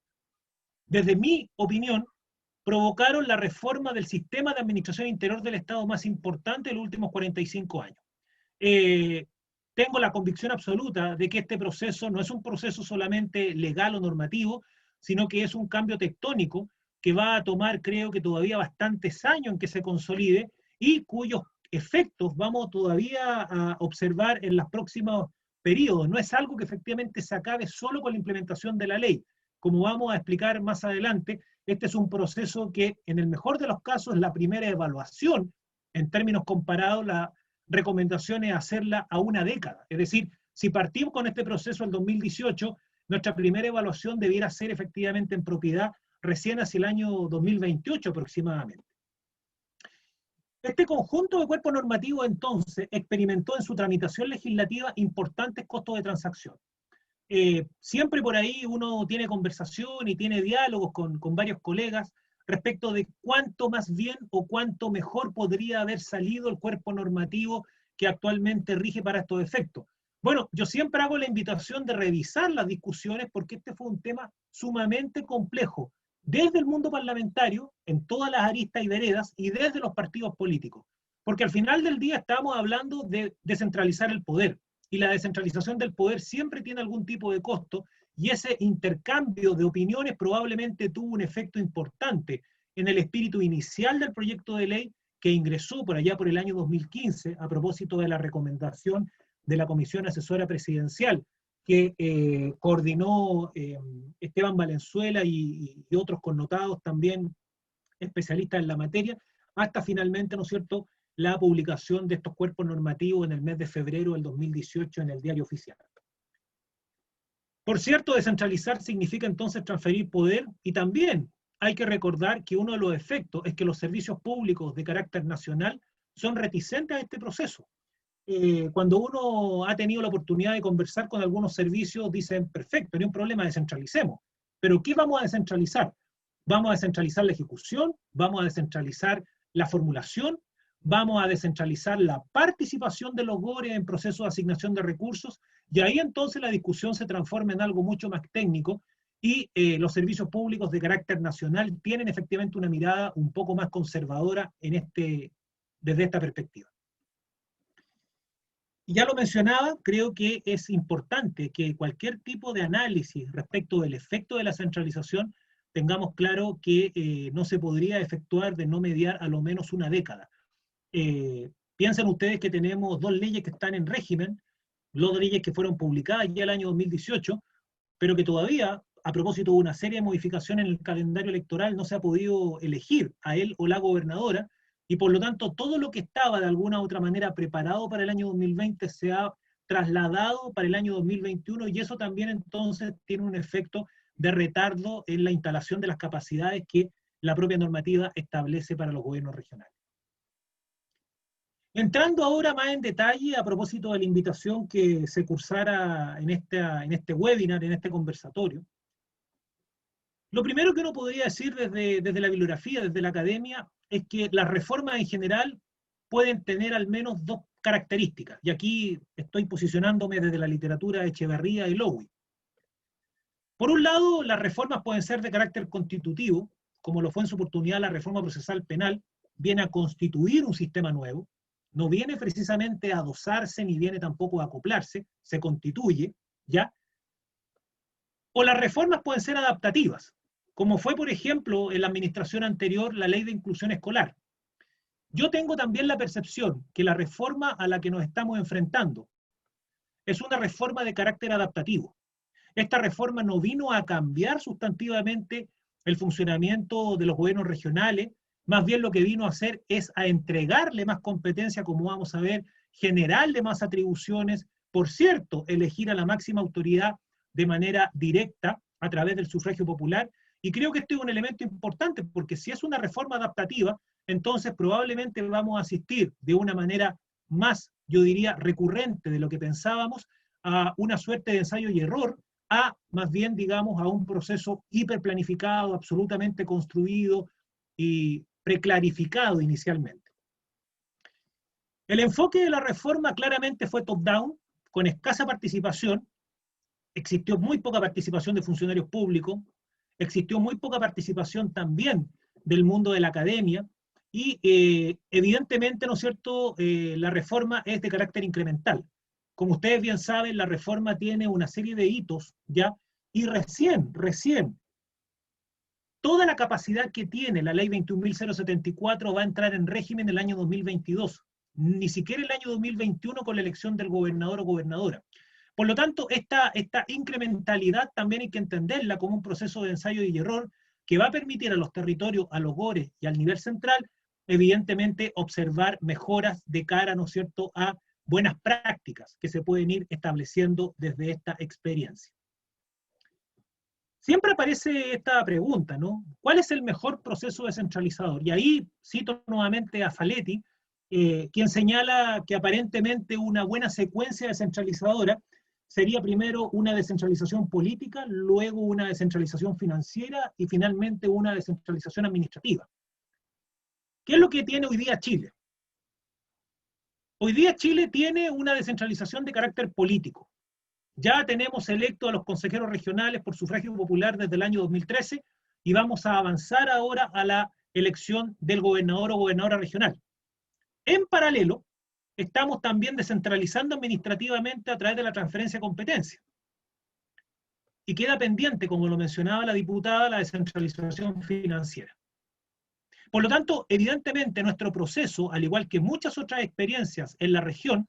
desde mi opinión, provocaron la reforma del sistema de administración interior del Estado más importante de los últimos 45 años. Tengo la convicción absoluta de que este proceso no es un proceso solamente legal o normativo, sino que es un cambio tectónico que va a tomar, creo que todavía bastantes años en que se consolide y cuyos efectos vamos todavía a observar en los próximos periodos. No es algo que efectivamente se acabe solo con la implementación de la ley. Como vamos a explicar más adelante, este es un proceso que en el mejor de los casos es la primera evaluación en términos comparados. La recomendación es hacerla a una década. Es decir, si partimos con este proceso en 2018, nuestra primera evaluación debiera ser efectivamente en propiedad recién hacia el año 2028 aproximadamente. Este conjunto de cuerpos normativos entonces experimentó en su tramitación legislativa importantes costos de transacción. Siempre por ahí uno tiene conversación y tiene diálogos con varios colegas respecto de cuánto más bien o cuánto mejor podría haber salido el cuerpo normativo que actualmente rige para estos efectos. Bueno, yo siempre hago la invitación de revisar las discusiones porque este fue un tema sumamente complejo, desde el mundo parlamentario, en todas las aristas y veredas, y desde los partidos políticos. Porque al final del día estamos hablando de descentralizar el poder, y la descentralización del poder siempre tiene algún tipo de costo, y ese intercambio de opiniones probablemente tuvo un efecto importante en el espíritu inicial del proyecto de ley que ingresó por allá por el año 2015 a propósito de la recomendación de la Comisión Asesora Presidencial que coordinó Esteban Valenzuela y otros connotados también especialistas en la materia, hasta finalmente, ¿no es cierto?, la publicación de estos cuerpos normativos en el mes de febrero del 2018 en el Diario Oficial. Por cierto, descentralizar significa entonces transferir poder, y también hay que recordar que uno de los efectos es que los servicios públicos de carácter nacional son reticentes a este proceso. Cuando uno ha tenido la oportunidad de conversar con algunos servicios, dicen, perfecto, no hay un problema, descentralicemos. Pero ¿qué vamos a descentralizar? Vamos a descentralizar la ejecución, vamos a descentralizar la formulación, vamos a descentralizar la participación de los GORE en procesos de asignación de recursos, y ahí entonces la discusión se transforma en algo mucho más técnico, y los servicios públicos de carácter nacional tienen efectivamente una mirada un poco más conservadora desde esta perspectiva. Y ya lo mencionaba, creo que es importante que cualquier tipo de análisis respecto del efecto de la centralización tengamos claro que no se podría efectuar de no mediar a lo menos una década. Piensen ustedes que tenemos dos leyes que están en régimen, dos leyes que fueron publicadas ya el año 2018, pero que todavía, a propósito de una serie de modificaciones en el calendario electoral, no se ha podido elegir a él o la gobernadora, y por lo tanto todo lo que estaba de alguna u otra manera preparado para el año 2020 se ha trasladado para el año 2021, y eso también entonces tiene un efecto de retardo en la instalación de las capacidades que la propia normativa establece para los gobiernos regionales. Entrando ahora más en detalle a propósito de la invitación que se cursara en este webinar, en este conversatorio, lo primero que uno podría decir desde la bibliografía, desde la academia, es que las reformas en general pueden tener al menos dos características, y aquí estoy posicionándome desde la literatura de Echeverría y Lowy. Por un lado, las reformas pueden ser de carácter constitutivo, como lo fue en su oportunidad la reforma procesal penal, viene a constituir un sistema nuevo, no viene precisamente a adosarse, ni viene tampoco a acoplarse, se constituye, ¿ya? O las reformas pueden ser adaptativas, como fue, por ejemplo, en la administración anterior, la Ley de Inclusión Escolar. Yo tengo también la percepción que la reforma a la que nos estamos enfrentando es una reforma de carácter adaptativo. Esta reforma no vino a cambiar sustantivamente el funcionamiento de los gobiernos regionales, más bien lo que vino a hacer es a entregarle más competencia, como vamos a ver, generarle más atribuciones, por cierto, elegir a la máxima autoridad de manera directa a través del sufragio popular, y creo que este es un elemento importante, porque si es una reforma adaptativa, entonces probablemente vamos a asistir de una manera más, yo diría, recurrente de lo que pensábamos, a una suerte de ensayo y error, a más bien, digamos, a un proceso hiperplanificado, absolutamente construido y preclarificado inicialmente. El enfoque de la reforma claramente fue top-down, con escasa participación. Existió muy poca participación de funcionarios públicos, existió muy poca participación también del mundo de la academia, y evidentemente, ¿no es cierto?, la reforma es de carácter incremental. Como ustedes bien saben, la reforma tiene una serie de hitos, ¿ya? Y recién, toda la capacidad que tiene la ley 21.074 va a entrar en régimen el año 2022, ni siquiera el año 2021 con la elección del gobernador o gobernadora. Por lo tanto, esta incrementalidad también hay que entenderla como un proceso de ensayo y error que va a permitir a los territorios, a los GORES y al nivel central, evidentemente, observar mejoras de cara, ¿no es cierto?, a buenas prácticas que se pueden ir estableciendo desde esta experiencia. Siempre aparece esta pregunta, ¿no? ¿Cuál es el mejor proceso descentralizador? Y ahí cito nuevamente a Faletti, quien señala que aparentemente una buena secuencia descentralizadora sería primero una descentralización política, luego una descentralización financiera y finalmente una descentralización administrativa. ¿Qué es lo que tiene hoy día Chile? Hoy día Chile tiene una descentralización de carácter político. Ya tenemos electos a los consejeros regionales por sufragio popular desde el año 2013 y vamos a avanzar ahora a la elección del gobernador o gobernadora regional. En paralelo, estamos también descentralizando administrativamente a través de la transferencia de competencia. Y queda pendiente, como lo mencionaba la diputada, la descentralización financiera. Por lo tanto, evidentemente nuestro proceso, al igual que muchas otras experiencias en la región,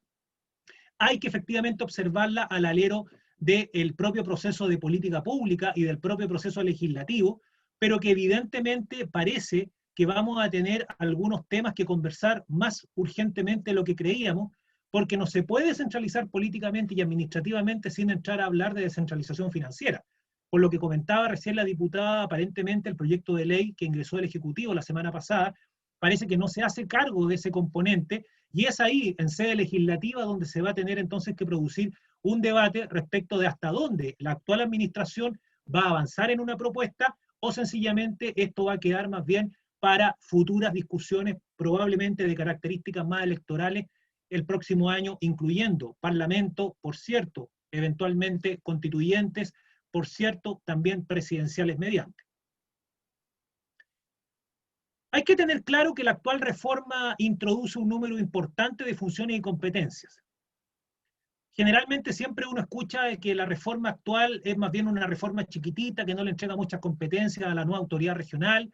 hay que efectivamente observarla al alero del propio proceso de política pública y del propio proceso legislativo, pero que evidentemente parece que vamos a tener algunos temas que conversar más urgentemente de lo que creíamos, porque no se puede descentralizar políticamente y administrativamente sin entrar a hablar de descentralización financiera. Por lo que comentaba recién la diputada, aparentemente el proyecto de ley que ingresó el Ejecutivo la semana pasada parece que no se hace cargo de ese componente, y es ahí, en sede legislativa, donde se va a tener entonces que producir un debate respecto de hasta dónde la actual administración va a avanzar en una propuesta, o sencillamente esto va a quedar más bien para futuras discusiones, probablemente de características más electorales, el próximo año, incluyendo parlamento, por cierto, eventualmente constituyentes, por cierto, también presidenciales mediante. Hay que tener claro que la actual reforma introduce un número importante de funciones y competencias. Generalmente siempre uno escucha que la reforma actual es más bien una reforma chiquitita, que no le entrega muchas competencias a la nueva autoridad regional.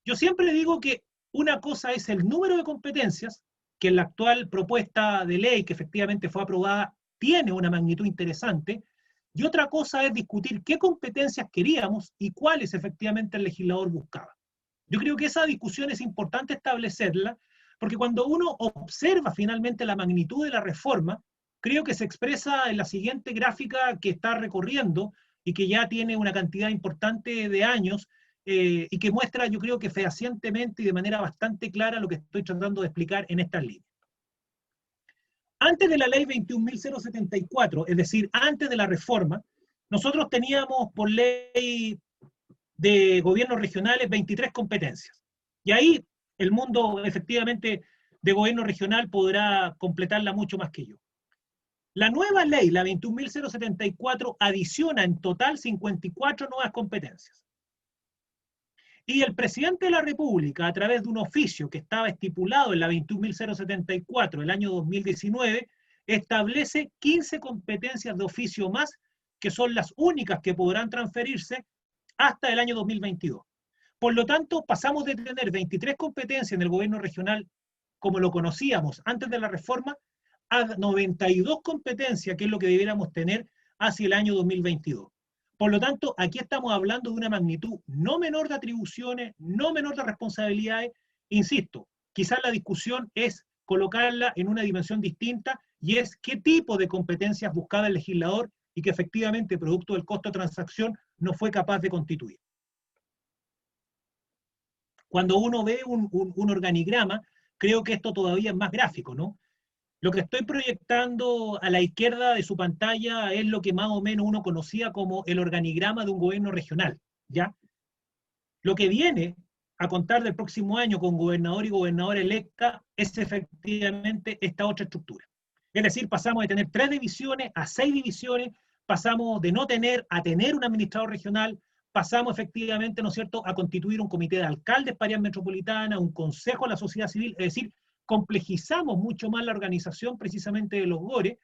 Yo siempre digo que una cosa es el número de competencias, que en la actual propuesta de ley que efectivamente fue aprobada tiene una magnitud interesante, y otra cosa es discutir qué competencias queríamos y cuáles efectivamente el legislador buscaba. Yo creo que esa discusión es importante establecerla, porque cuando uno observa finalmente la magnitud de la reforma, creo que se expresa en la siguiente gráfica que está recorriendo y que ya tiene una cantidad importante de años y que muestra, yo creo que fehacientemente y de manera bastante clara lo que estoy tratando de explicar en estas líneas. Antes de la ley 21.074, es decir, antes de la reforma, nosotros teníamos por ley de gobiernos regionales 23 competencias. Y ahí el mundo efectivamente de gobierno regional podrá completarla mucho más que yo. La nueva ley, la 21.074, adiciona en total 54 nuevas competencias. Y el presidente de la República, a través de un oficio que estaba estipulado en la 21.074 del año 2019, establece 15 competencias de oficio más, que son las únicas que podrán transferirse hasta el año 2022. Por lo tanto, pasamos de tener 23 competencias en el gobierno regional, como lo conocíamos antes de la reforma, a 92 competencias, que es lo que debiéramos tener hacia el año 2022. Por lo tanto, aquí estamos hablando de una magnitud no menor de atribuciones, no menor de responsabilidades. Insisto, quizás la discusión es colocarla en una dimensión distinta, y es qué tipo de competencias buscaba el legislador y que efectivamente, producto del costo de transacción, no fue capaz de constituir. Cuando uno ve un organigrama, creo que esto todavía es más gráfico, ¿no? Lo que estoy proyectando a la izquierda de su pantalla es lo que más o menos uno conocía como el organigrama de un gobierno regional, ¿ya? Lo que viene a contar del próximo año con gobernador y gobernadora electa es efectivamente esta otra estructura. Es decir, pasamos de tener 3 divisiones a 6 divisiones, pasamos de no tener a tener un administrador regional, pasamos efectivamente, ¿no es cierto?, a constituir un comité de alcaldes para áreas metropolitanas, un consejo a la sociedad civil, es decir, complejizamos mucho más la organización precisamente de los GORE,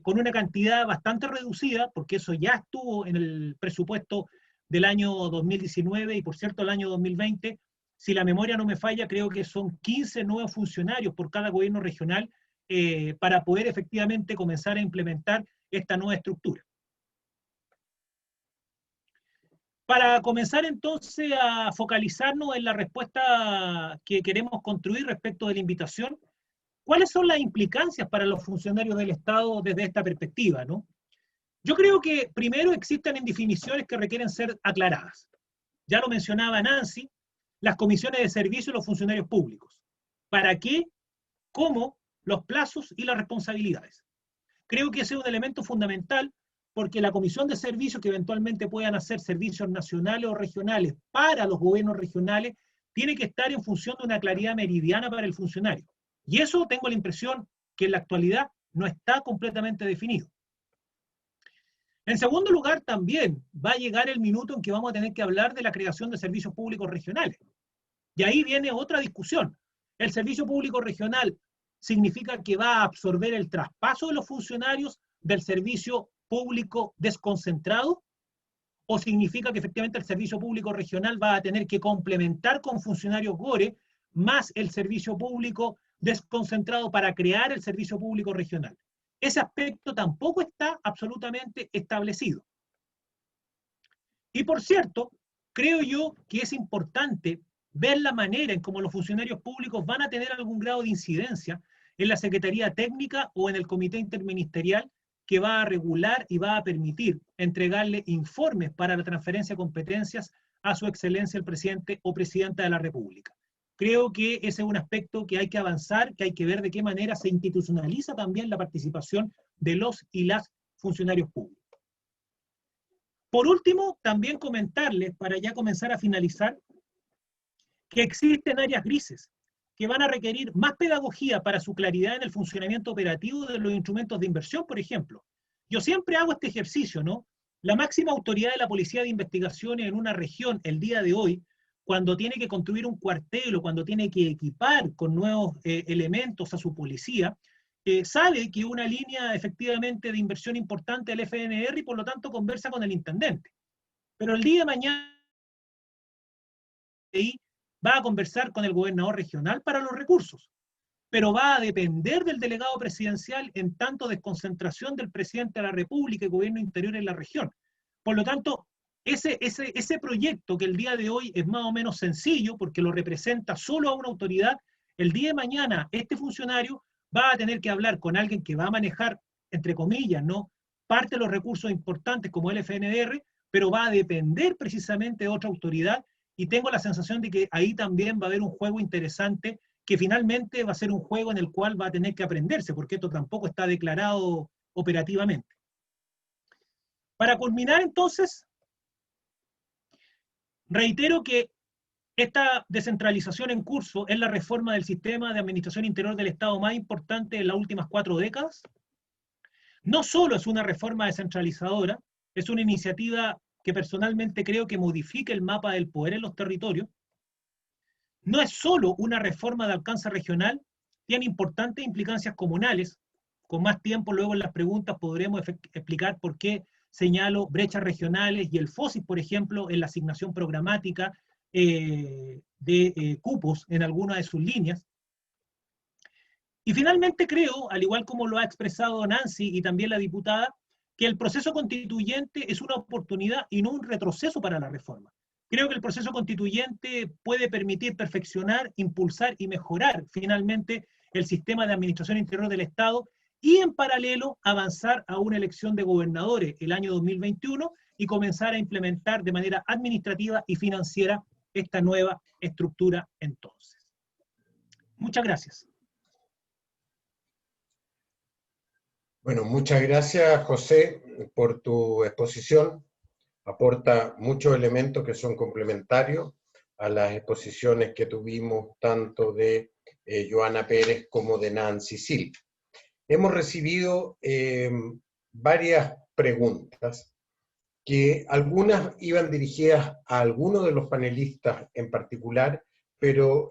con una cantidad bastante reducida, porque eso ya estuvo en el presupuesto del año 2019 y por cierto el año 2020, si la memoria no me falla, creo que son 15 nuevos funcionarios por cada gobierno regional para poder efectivamente comenzar a implementar esta nueva estructura. Para comenzar entonces a focalizarnos en la respuesta que queremos construir respecto de la invitación, ¿cuáles son las implicancias para los funcionarios del Estado desde esta perspectiva, ¿no? Yo creo que primero existen indefiniciones que requieren ser aclaradas. Ya lo mencionaba Nancy, las comisiones de servicio y los funcionarios públicos. ¿Para qué? ¿Cómo? Los plazos y las responsabilidades. Creo que ese es un elemento fundamental porque la comisión de servicios que eventualmente puedan hacer servicios nacionales o regionales para los gobiernos regionales tiene que estar en función de una claridad meridiana para el funcionario. Y eso tengo la impresión que en la actualidad no está completamente definido. En segundo lugar, también va a llegar el minuto en que vamos a tener que hablar de la creación de servicios públicos regionales. Y ahí viene otra discusión. ¿El servicio público regional significa que va a absorber el traspaso de los funcionarios del servicio público desconcentrado? ¿O significa que efectivamente el servicio público regional va a tener que complementar con funcionarios GORE más el servicio público desconcentrado para crear el servicio público regional? Ese aspecto tampoco está absolutamente establecido. Y por cierto, creo yo que es importante ver la manera en cómo los funcionarios públicos van a tener algún grado de incidencia en la Secretaría Técnica o en el Comité Interministerial que va a regular y va a permitir entregarle informes para la transferencia de competencias a su excelencia el presidente o presidenta de la República. Creo que ese es un aspecto que hay que avanzar, que hay que ver de qué manera se institucionaliza también la participación de los y las funcionarios públicos. Por último, también comentarles, para ya comenzar a finalizar, que existen áreas grises que van a requerir más pedagogía para su claridad en el funcionamiento operativo de los instrumentos de inversión, por ejemplo. Yo siempre hago este ejercicio, ¿no? La máxima autoridad de la Policía de Investigaciones en una región, el día de hoy, cuando tiene que construir un cuartel o cuando tiene que equipar con nuevos elementos a su policía, sabe que una línea efectivamente de inversión importante del FNR y por lo tanto conversa con el intendente. Pero el día de mañana va a conversar con el gobernador regional para los recursos, pero va a depender del delegado presidencial en tanto desconcentración del presidente de la República y gobierno interior en la región. Por lo tanto, ese proyecto que el día de hoy es más o menos sencillo porque lo representa solo a una autoridad, el día de mañana este funcionario va a tener que hablar con alguien que va a manejar, entre comillas, ¿no?, parte de los recursos importantes como el FNDR, pero va a depender precisamente de otra autoridad y tengo la sensación de que ahí también va a haber un juego interesante que finalmente va a ser un juego en el cual va a tener que aprenderse, porque esto tampoco está declarado operativamente. Para culminar entonces, reitero que esta descentralización en curso es la reforma del sistema de administración interior del Estado más importante de las últimas 4 décadas. No solo es una reforma descentralizadora, es una iniciativa que personalmente creo que modifica el mapa del poder en los territorios. No es solo una reforma de alcance regional, tiene importantes implicancias comunales. Con más tiempo luego en las preguntas podremos explicar por qué señalo brechas regionales y el FOSIS, por ejemplo, en la asignación programática de cupos en alguna de sus líneas. Y finalmente creo, al igual como lo ha expresado Nancy y también la diputada, que el proceso constituyente es una oportunidad y no un retroceso para la reforma. Creo que el proceso constituyente puede permitir perfeccionar, impulsar y mejorar finalmente el sistema de administración interior del Estado y en paralelo avanzar a una elección de gobernadores el año 2021 y comenzar a implementar de manera administrativa y financiera esta nueva estructura entonces. Muchas gracias. Bueno, muchas gracias, José, por tu exposición. Aporta muchos elementos que son complementarios a las exposiciones que tuvimos tanto de Joana Pérez como de Nancy Silva. Hemos recibido varias preguntas que algunas iban dirigidas a algunos de los panelistas en particular, pero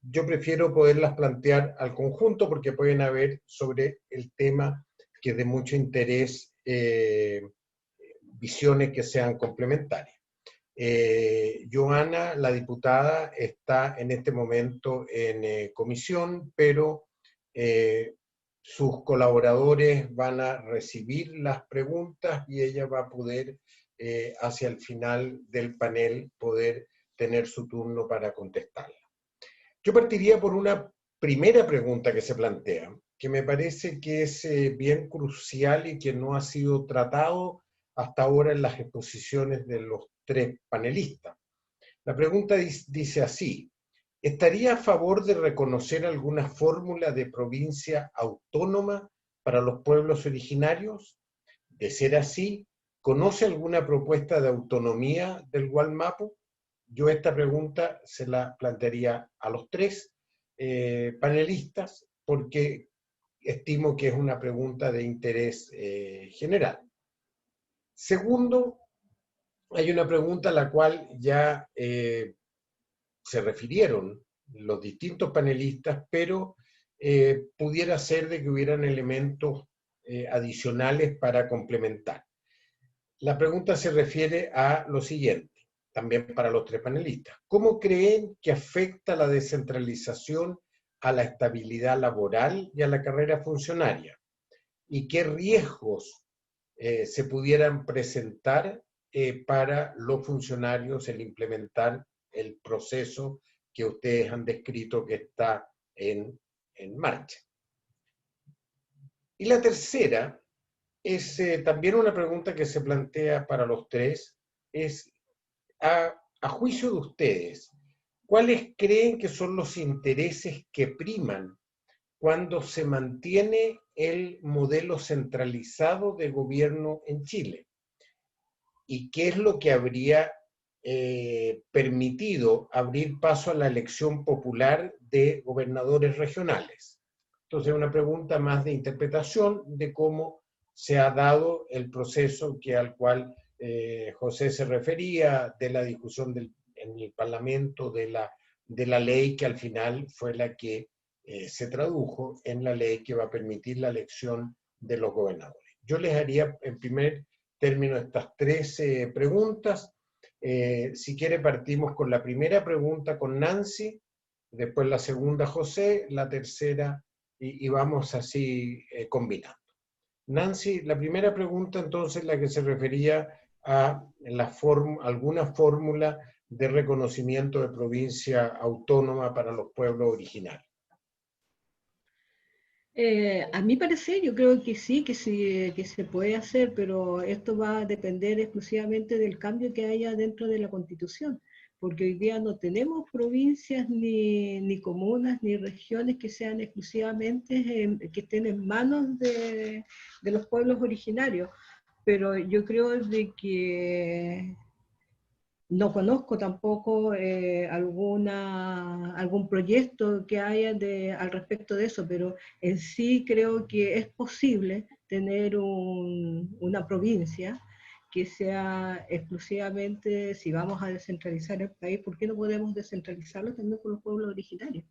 yo prefiero poderlas plantear al conjunto porque pueden haber sobre el tema que es de mucho interés, visiones que sean complementarias. Joana, la diputada, está en este momento en comisión, pero sus colaboradores van a recibir las preguntas y ella va a poder, hacia el final del panel, poder tener su turno para contestarla. Yo partiría por una primera pregunta que se plantea, que me parece que es bien crucial y que no ha sido tratado hasta ahora en las exposiciones de los tres panelistas. La pregunta dice así: ¿estaría a favor de reconocer alguna fórmula de provincia autónoma para los pueblos originarios? De ser así, ¿conoce alguna propuesta de autonomía del Gualmapu? Yo esta pregunta se la plantearía a los tres panelistas porque estimo que es una pregunta de interés general. Segundo, hay una pregunta a la cual ya se refirieron los distintos panelistas, pero pudiera ser de que hubieran elementos adicionales para complementar. La pregunta se refiere a lo siguiente, también para los tres panelistas. ¿Cómo creen que afecta la descentralización a la estabilidad laboral y a la carrera funcionaria? ¿Y qué riesgos se pudieran presentar para los funcionarios el implementar el proceso que ustedes han descrito que está en marcha? Y la tercera es también una pregunta que se plantea para los tres, es a juicio de ustedes, ¿cuáles creen que son los intereses que priman cuando se mantiene el modelo centralizado de gobierno en Chile? ¿Y qué es lo que habría permitido abrir paso a la elección popular de gobernadores regionales? Entonces, una pregunta más de interpretación de cómo se ha dado el proceso al cual José se refería, de la discusión en el Parlamento de la ley que al final fue la que se tradujo en la ley que va a permitir la elección de los gobernadores. Yo les haría en primer término estas tres preguntas. Si quiere partimos con la primera pregunta con Nancy, después la segunda José, la tercera y vamos así combinando. Nancy, la primera pregunta entonces la que se refería a alguna fórmula de reconocimiento de provincia autónoma para los pueblos originarios. A mi parecer, yo creo que sí, que se puede hacer, pero esto va a depender exclusivamente del cambio que haya dentro de la Constitución, porque hoy día no tenemos provincias, ni comunas, ni regiones que sean exclusivamente, que estén en manos de los pueblos originarios, pero yo creo de que no conozco tampoco algún proyecto que haya al respecto de eso, pero en sí creo que es posible tener una provincia que sea exclusivamente, si vamos a descentralizar el país, ¿por qué no podemos descentralizarlo también con los pueblos originarios?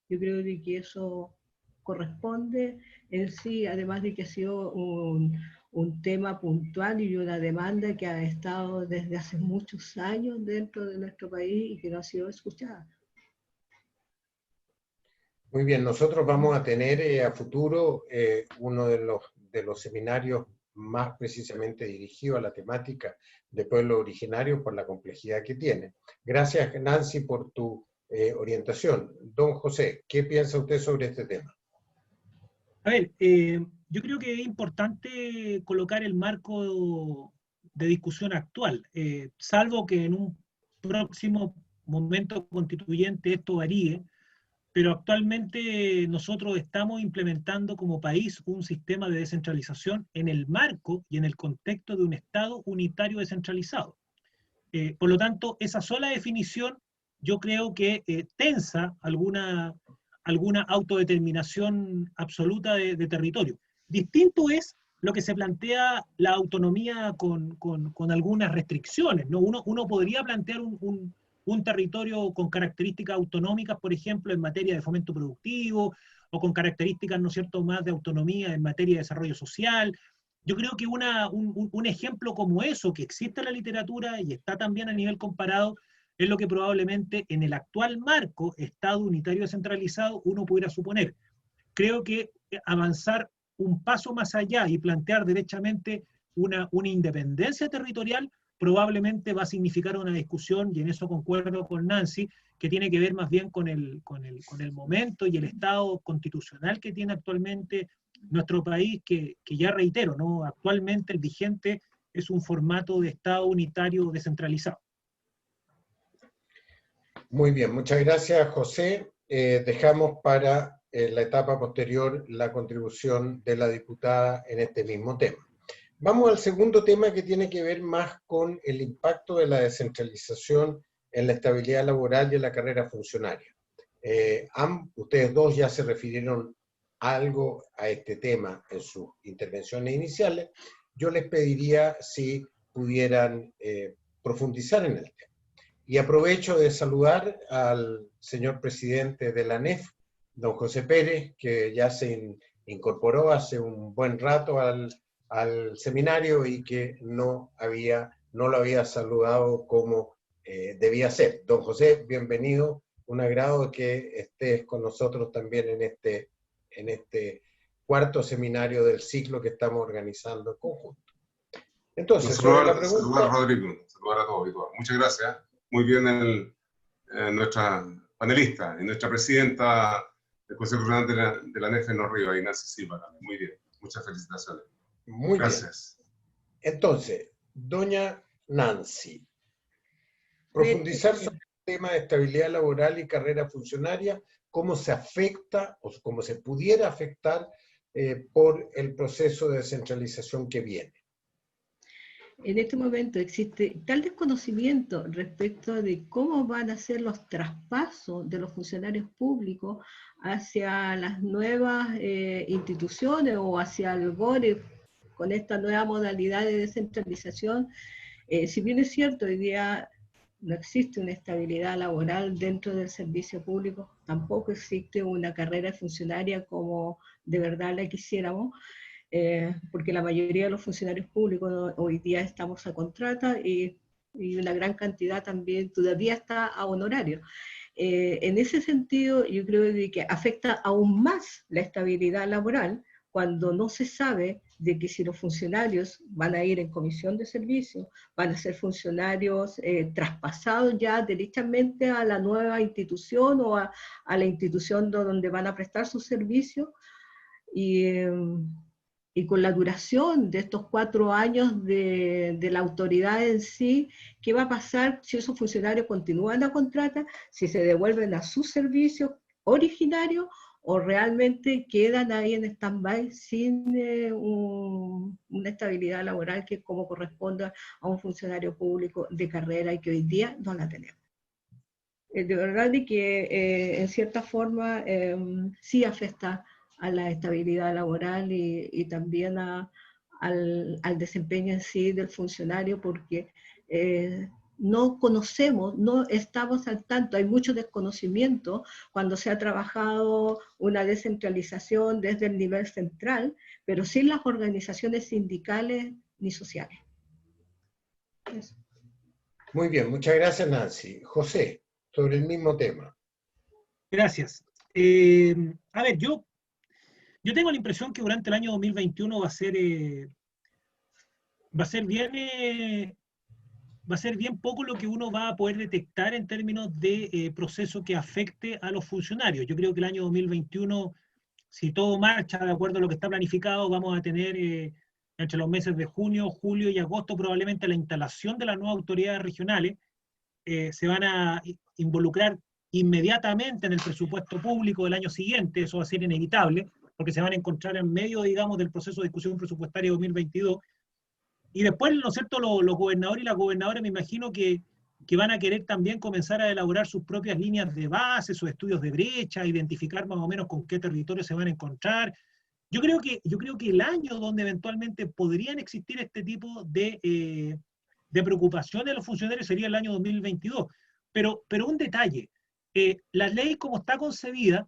Yo creo que eso corresponde en sí, además de que ha sido un tema puntual y una demanda que ha estado desde hace muchos años dentro de nuestro país y que no ha sido escuchada. Muy bien, nosotros vamos a tener a futuro uno de los seminarios más precisamente dirigido a la temática de pueblos originarios por la complejidad que tiene. Gracias, Nancy, por tu orientación. Don José, ¿qué piensa usted sobre este tema? A ver, yo creo que es importante colocar el marco de discusión actual, salvo que en un próximo momento constituyente esto varíe, pero actualmente nosotros estamos implementando como país un sistema de descentralización en el marco y en el contexto de un Estado unitario descentralizado. Por lo tanto, esa sola definición yo creo que tensa alguna autodeterminación absoluta de territorio. Distinto es lo que se plantea la autonomía con algunas restricciones, ¿no? Uno podría plantear un territorio con características autonómicas, por ejemplo, en materia de fomento productivo, o con características, ¿no es cierto?, más de autonomía en materia de desarrollo social. Yo creo que un ejemplo como eso, que existe en la literatura y está también a nivel comparado, es lo que probablemente en el actual marco, Estado unitario descentralizado, uno pudiera suponer. Creo que avanzar un paso más allá y plantear derechamente una independencia territorial probablemente va a significar una discusión, y en eso concuerdo con Nancy, que tiene que ver más bien con el momento y el estado constitucional que tiene actualmente nuestro país, que ya reitero, ¿no? Actualmente el vigente es un formato de Estado unitario descentralizado. Muy bien, muchas gracias, José. Dejamos para la etapa posterior la contribución de la diputada en este mismo tema. Vamos al segundo tema, que tiene que ver más con el impacto de la descentralización en la estabilidad laboral y en la carrera funcionaria. Ustedes dos ya se refirieron algo a este tema en sus intervenciones iniciales. Yo les pediría si pudieran profundizar en el tema. Y aprovecho de saludar al señor presidente de la ANEF, don José Pérez, que ya se incorporó hace un buen rato al seminario y que no lo había saludado como debía ser. Don José, bienvenido. Un agrado que estés con nosotros también en este cuarto seminario del ciclo que estamos organizando en conjunto. Entonces, sobre la pregunta... Saludar, Rodrigo. Saludar a todos y todas. Muchas gracias. Muy bien nuestra panelista y nuestra presidenta del Consejo Regional de la ANEF en Los Ríos, Nancy Silva. Muy bien. Muchas felicitaciones. Muy gracias. Bien. Entonces, doña Nancy, profundizar sobre el tema de estabilidad laboral y carrera funcionaria, cómo se afecta o cómo se pudiera afectar por el proceso de descentralización que viene. En este momento existe tal desconocimiento respecto de cómo van a ser los traspasos de los funcionarios públicos hacia las nuevas instituciones o hacia el GORE con esta nueva modalidad de descentralización. Si bien es cierto, hoy día no existe una estabilidad laboral dentro del servicio público, tampoco existe una carrera funcionaria como de verdad la quisiéramos, porque la mayoría de los funcionarios públicos hoy día estamos a contrata y una gran cantidad también todavía está a honorario. En ese sentido, yo creo que afecta aún más la estabilidad laboral cuando no se sabe de que si los funcionarios van a ir en comisión de servicio, van a ser funcionarios traspasados ya derechamente a la nueva institución o a la institución donde van a prestar sus servicios, y con la duración de estos 4 años de la autoridad en sí, ¿qué va a pasar si esos funcionarios continúan a contrata, si se devuelven a sus servicios originarios o realmente quedan ahí en stand-by sin una estabilidad laboral que como corresponda a un funcionario público de carrera y que hoy día no la tenemos? De verdad de que en cierta forma sí afecta a la estabilidad laboral y también al desempeño en sí del funcionario, porque no conocemos, no estamos al tanto, hay mucho desconocimiento cuando se ha trabajado una descentralización desde el nivel central, pero sin las organizaciones sindicales ni sociales. Eso. Muy bien, muchas gracias, Nancy. José, sobre el mismo tema. Gracias. A ver, yo tengo la impresión que durante el año 2021 va a ser bien poco lo que uno va a poder detectar en términos de proceso que afecte a los funcionarios. Yo creo que el año 2021, si todo marcha de acuerdo a lo que está planificado, vamos a tener entre los meses de junio, julio y agosto probablemente la instalación de las nuevas autoridades regionales. Se van a involucrar inmediatamente en el presupuesto público del año siguiente, eso va a ser inevitable, porque se van a encontrar en medio, digamos, del proceso de discusión presupuestaria 2022. Y después, ¿no es cierto?, los gobernadores y las gobernadoras me imagino que van a querer también comenzar a elaborar sus propias líneas de base, sus estudios de brecha, identificar más o menos con qué territorio se van a encontrar. Yo creo que el año donde eventualmente podrían existir este tipo de preocupaciones de los funcionarios sería el año 2022. Pero un detalle, la ley como está concebida,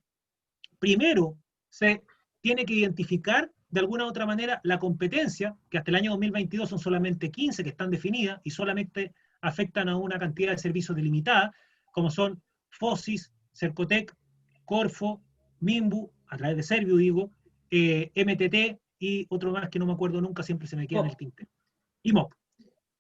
primero se tiene que identificar de alguna u otra manera la competencia, que hasta el año 2022 son solamente 15 que están definidas y solamente afectan a una cantidad de servicios delimitada, como son FOSIS, Cercotec, Corfo, Minbu, a través de Serviu digo, MTT y otro más que no me acuerdo nunca, siempre se me queda en el tintero. Y MOP.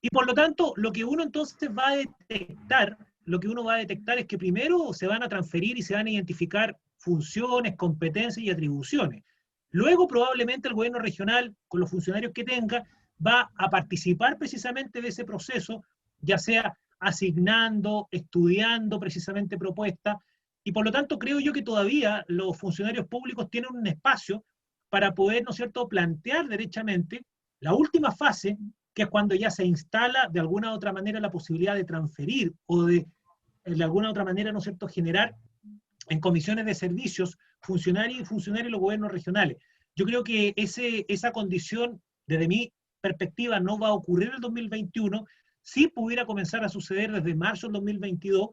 Y por lo tanto, lo que uno entonces va a detectar, es que primero se van a transferir y se van a identificar funciones, competencias y atribuciones. Luego, probablemente, el gobierno regional, con los funcionarios que tenga, va a participar precisamente de ese proceso, ya sea asignando, estudiando precisamente propuestas, y por lo tanto creo yo que todavía los funcionarios públicos tienen un espacio para poder, ¿no es cierto?, plantear derechamente la última fase, que es cuando ya se instala de alguna u otra manera la posibilidad de transferir o de alguna u otra manera, ¿no es cierto?, generar en comisiones de servicios funcionarios y funcionarios de los gobiernos regionales. Yo creo que esa condición, desde mi perspectiva, no va a ocurrir en el 2021, sí pudiera comenzar a suceder desde marzo del 2022,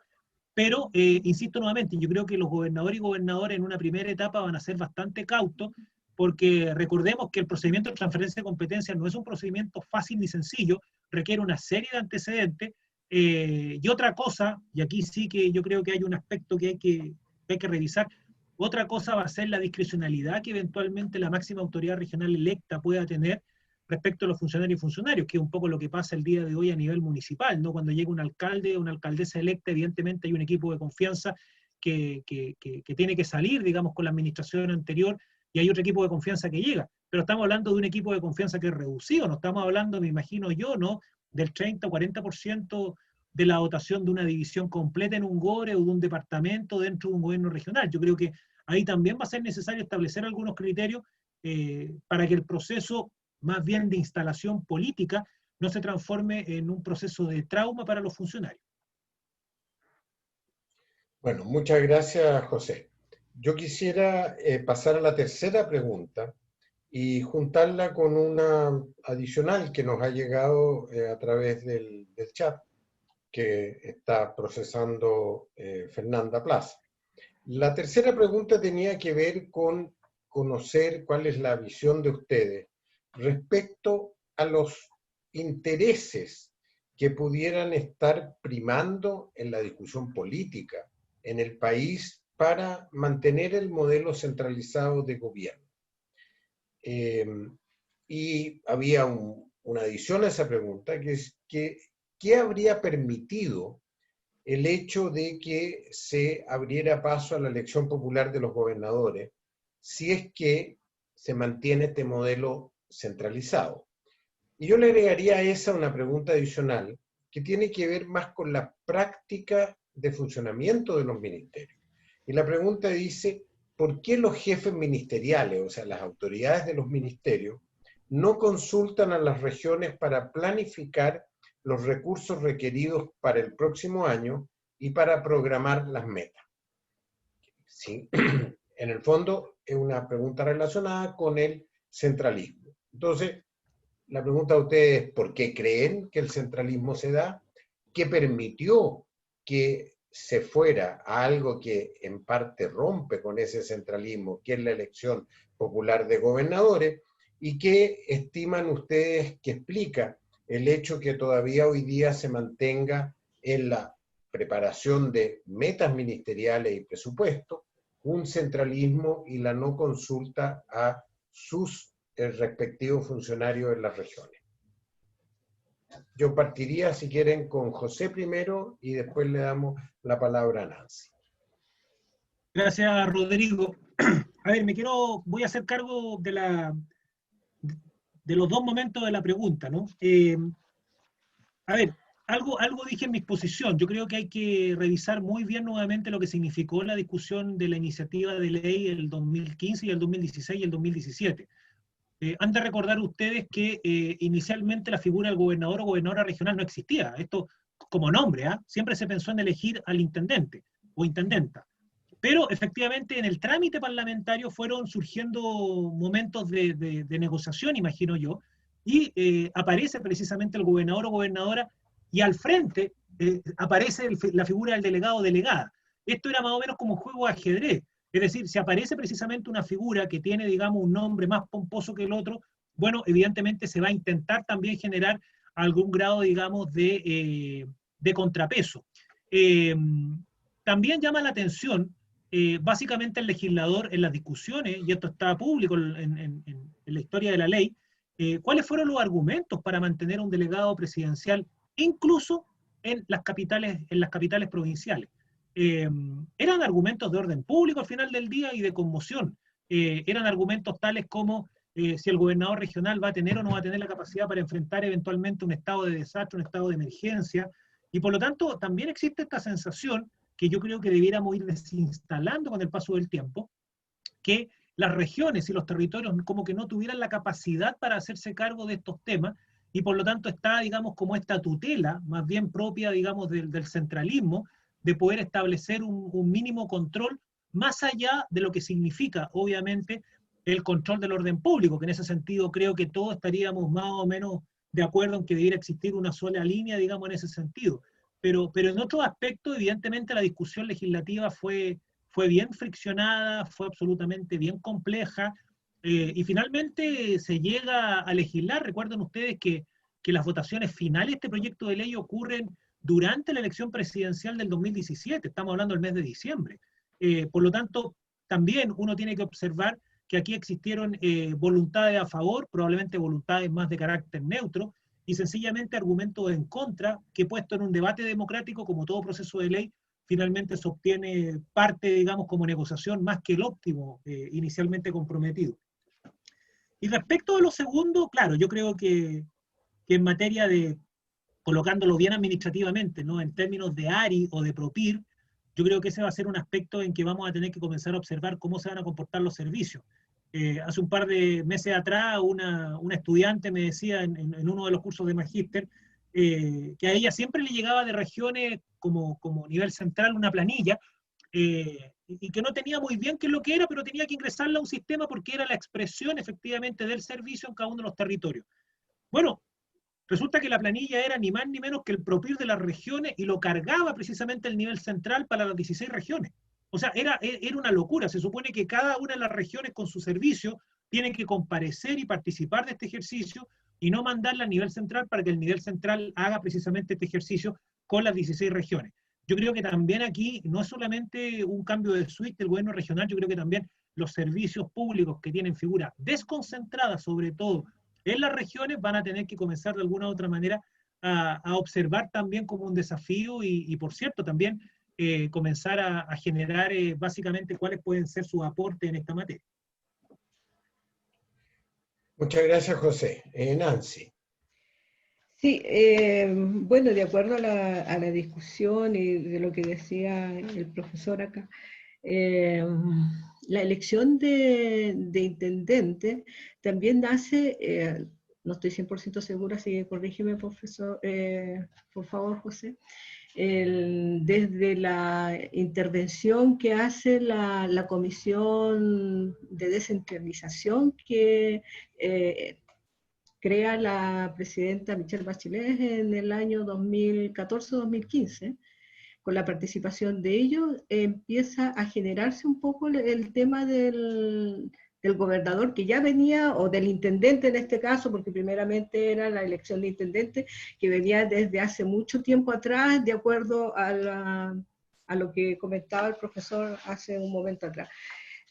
pero, insisto nuevamente, yo creo que los gobernadores y gobernadoras en una primera etapa van a ser bastante cautos, porque recordemos que el procedimiento de transferencia de competencias no es un procedimiento fácil ni sencillo, requiere una serie de antecedentes, y otra cosa, y aquí sí que yo creo que hay un aspecto que hay que revisar, otra cosa va a ser la discrecionalidad que eventualmente la máxima autoridad regional electa pueda tener respecto a los funcionarios y funcionarios, que es un poco lo que pasa el día de hoy a nivel municipal, ¿no? Cuando llega un alcalde o una alcaldesa electa, evidentemente hay un equipo de confianza que tiene que salir, digamos, con la administración anterior, y hay otro equipo de confianza que llega. Pero estamos hablando de un equipo de confianza que es reducido, no estamos hablando, me imagino yo, ¿no?, del 30 o 40% de la dotación de una división completa en un GORE o de un departamento dentro de un gobierno regional. Yo creo que ahí también va a ser necesario establecer algunos criterios para que el proceso más bien de instalación política no se transforme en un proceso de trauma para los funcionarios. Bueno, muchas gracias, José. Yo quisiera pasar a la tercera pregunta y juntarla con una adicional que nos ha llegado a través del chat que está procesando Fernanda Plaza. La tercera pregunta tenía que ver con conocer cuál es la visión de ustedes respecto a los intereses que pudieran estar primando en la discusión política en el país para mantener el modelo centralizado de gobierno. Y había una adición a esa pregunta, que es ¿qué habría permitido el hecho de que se abriera paso a la elección popular de los gobernadores si es que se mantiene este modelo centralizado? Y yo le agregaría a esa una pregunta adicional que tiene que ver más con la práctica de funcionamiento de los ministerios. Y la pregunta dice, ¿por qué los jefes ministeriales, o sea, las autoridades de los ministerios, no consultan a las regiones para planificar los recursos requeridos para el próximo año y para programar las metas? Sí, en el fondo es una pregunta relacionada con el centralismo. Entonces, la pregunta a ustedes es, ¿por qué creen que el centralismo se da? ¿Qué permitió que se fuera a algo que en parte rompe con ese centralismo, que es la elección popular de gobernadores? ¿Y qué estiman ustedes que explica el hecho que todavía hoy día se mantenga en la preparación de metas ministeriales y presupuestos un centralismo y la no consulta a sus respectivos funcionarios en las regiones? Yo partiría, si quieren, con José primero y después le damos la palabra a Nancy. Gracias, Rodrigo. A ver, voy a hacer cargo de los dos momentos de la pregunta, ¿no? A ver, algo dije en mi exposición. Yo creo que hay que revisar muy bien nuevamente lo que significó la discusión de la iniciativa de ley el 2015 y el 2016 y el 2017. Han de recordar ustedes que inicialmente la figura del gobernador o gobernadora regional no existía. Esto como nombre, ¿eh? Siempre se pensó en elegir al intendente o intendenta. Pero efectivamente en el trámite parlamentario fueron surgiendo momentos de negociación, imagino yo, y aparece precisamente el gobernador o gobernadora, y al frente aparece la figura del delegado o delegada. Esto era más o menos como un juego de ajedrez. Es decir, si aparece precisamente una figura que tiene, digamos, un nombre más pomposo que el otro, bueno, evidentemente se va a intentar también generar algún grado, digamos, de contrapeso. También llama la atención, básicamente el legislador en las discusiones, y esto está público en la historia de la ley, cuáles fueron los argumentos para mantener un delegado presidencial incluso en las capitales provinciales. Eran argumentos de orden público al final del día y de conmoción. Eran argumentos tales como si el gobernador regional va a tener o no va a tener la capacidad para enfrentar eventualmente un estado de desastre, un estado de emergencia, y por lo tanto también existe esta sensación que yo creo que debiéramos ir desinstalando con el paso del tiempo, que las regiones y los territorios como que no tuvieran la capacidad para hacerse cargo de estos temas, y por lo tanto está, digamos, como esta tutela, más bien propia, digamos, del centralismo, de poder establecer un mínimo control, más allá de lo que significa, obviamente, el control del orden público, que en ese sentido creo que todos estaríamos más o menos de acuerdo en que debiera existir una sola línea, digamos, en ese sentido. Pero en otros aspectos, evidentemente, la discusión legislativa fue bien friccionada, fue absolutamente bien compleja, y finalmente se llega a legislar. Recuerden ustedes que las votaciones finales de este proyecto de ley ocurren durante la elección presidencial del 2017, estamos hablando del mes de diciembre. Por lo tanto, también uno tiene que observar que aquí existieron voluntades a favor, probablemente voluntades más de carácter neutro, y sencillamente argumentos en contra, que puesto en un debate democrático, como todo proceso de ley, finalmente se obtiene parte, digamos, como negociación, más que el óptimo inicialmente comprometido. Y respecto de lo segundo, claro, yo creo que en materia de, colocándolo bien administrativamente, ¿no?, en términos de ARI o de PROPIR, yo creo que ese va a ser un aspecto en que vamos a tener que comenzar a observar cómo se van a comportar los servicios. Hace un par de meses atrás una estudiante me decía en uno de los cursos de magíster que a ella siempre le llegaba de regiones como nivel central una planilla y que no tenía muy bien qué es lo que era, pero tenía que ingresarla a un sistema porque era la expresión efectivamente del servicio en cada uno de los territorios. Bueno, resulta que la planilla era ni más ni menos que el PROPIR de las regiones y lo cargaba precisamente el nivel central para las 16 regiones. O sea, era una locura. Se supone que cada una de las regiones con su servicio tienen que comparecer y participar de este ejercicio y no mandarla a nivel central para que el nivel central haga precisamente este ejercicio con las 16 regiones. Yo creo que también aquí no es solamente un cambio de suite del gobierno regional, yo creo que también los servicios públicos que tienen figuras desconcentradas, sobre todo en las regiones, van a tener que comenzar de alguna u otra manera a observar también como un desafío y por cierto, también comenzar a generar básicamente cuáles pueden ser sus aportes en esta materia. Muchas gracias, José. Nancy. Sí, bueno, de acuerdo a la discusión y de lo que decía el profesor acá, la elección de intendente también nace, no estoy 100% segura, así que corrígeme, profesor, por favor, José, desde la intervención que hace la Comisión de Descentralización que crea la presidenta Michelle Bachelet en el año 2014-2015, con la participación de ellos, empieza a generarse un poco el tema del gobernador que ya venía, o del intendente en este caso, porque primeramente era la elección de intendente, que venía desde hace mucho tiempo atrás, de acuerdo a lo que comentaba el profesor hace un momento atrás.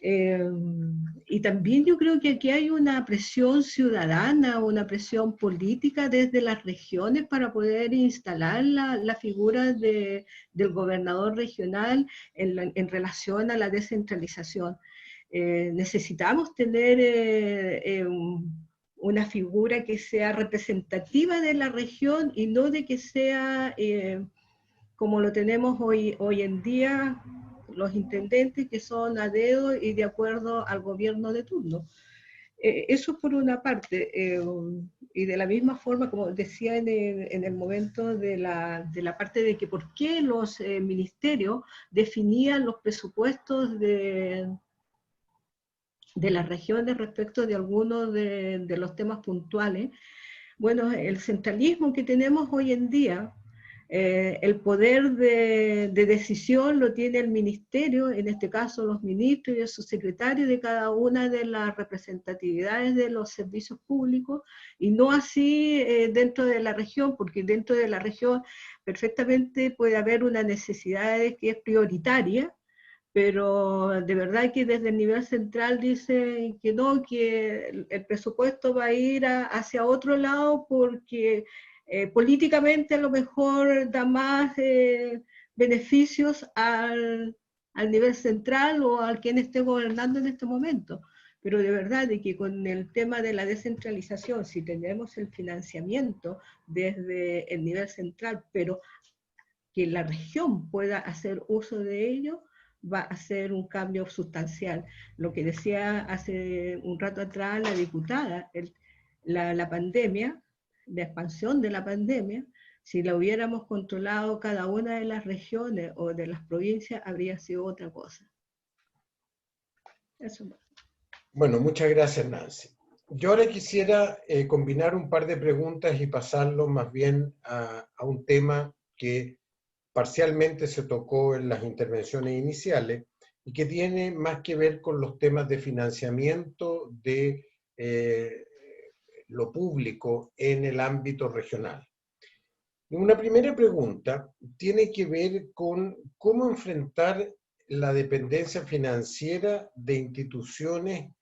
Y también yo creo que aquí hay una presión ciudadana, una presión política desde las regiones para poder instalar la figura del gobernador regional en relación a la descentralización. Necesitamos tener una figura que sea representativa de la región y no de que sea como lo tenemos hoy en día, los intendentes que son a dedo y de acuerdo al gobierno de turno. Eso por una parte. y de la misma forma, como decía en el momento de la parte de que por qué los ministerios definían los presupuestos de las regiones respecto de algunos de los temas puntuales. Bueno, el centralismo que tenemos hoy en día, el poder de decisión lo tiene el ministerio, en este caso los ministros y sus secretarios de cada una de las representatividades de los servicios públicos, y no así dentro de la región, porque dentro de la región perfectamente puede haber una necesidad que es prioritaria, pero de verdad que desde el nivel central dice que no, que el presupuesto va a ir hacia otro lado porque políticamente a lo mejor da más beneficios al nivel central o al quien esté gobernando en este momento. Pero de verdad de que con el tema de la descentralización, si tenemos el financiamiento desde el nivel central, pero que la región pueda hacer uso de ello, va a ser un cambio sustancial. Lo que decía hace un rato atrás la diputada, la pandemia, la expansión de la pandemia, si la hubiéramos controlado cada una de las regiones o de las provincias, habría sido otra cosa. Eso. Bueno, muchas gracias, Nancy. Yo ahora quisiera combinar un par de preguntas y pasarlo más bien a un tema que parcialmente se tocó en las intervenciones iniciales y que tiene más que ver con los temas de financiamiento de lo público en el ámbito regional. Una primera pregunta tiene que ver con cómo enfrentar la dependencia financiera de instituciones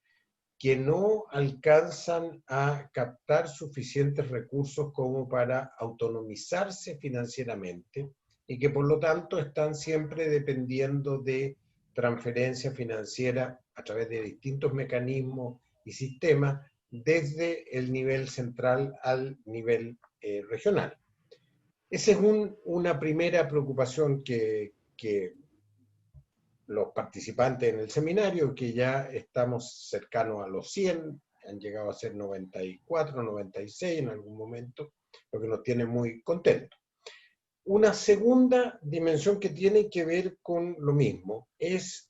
que no alcanzan a captar suficientes recursos como para autonomizarse financieramente y que por lo tanto están siempre dependiendo de transferencia financiera a través de distintos mecanismos y sistemas desde el nivel central al nivel regional. Esa es una primera preocupación que los participantes en el seminario, que ya estamos cercanos a los 100, han llegado a ser 94, 96 en algún momento, lo que nos tiene muy contentos. Una segunda dimensión que tiene que ver con lo mismo es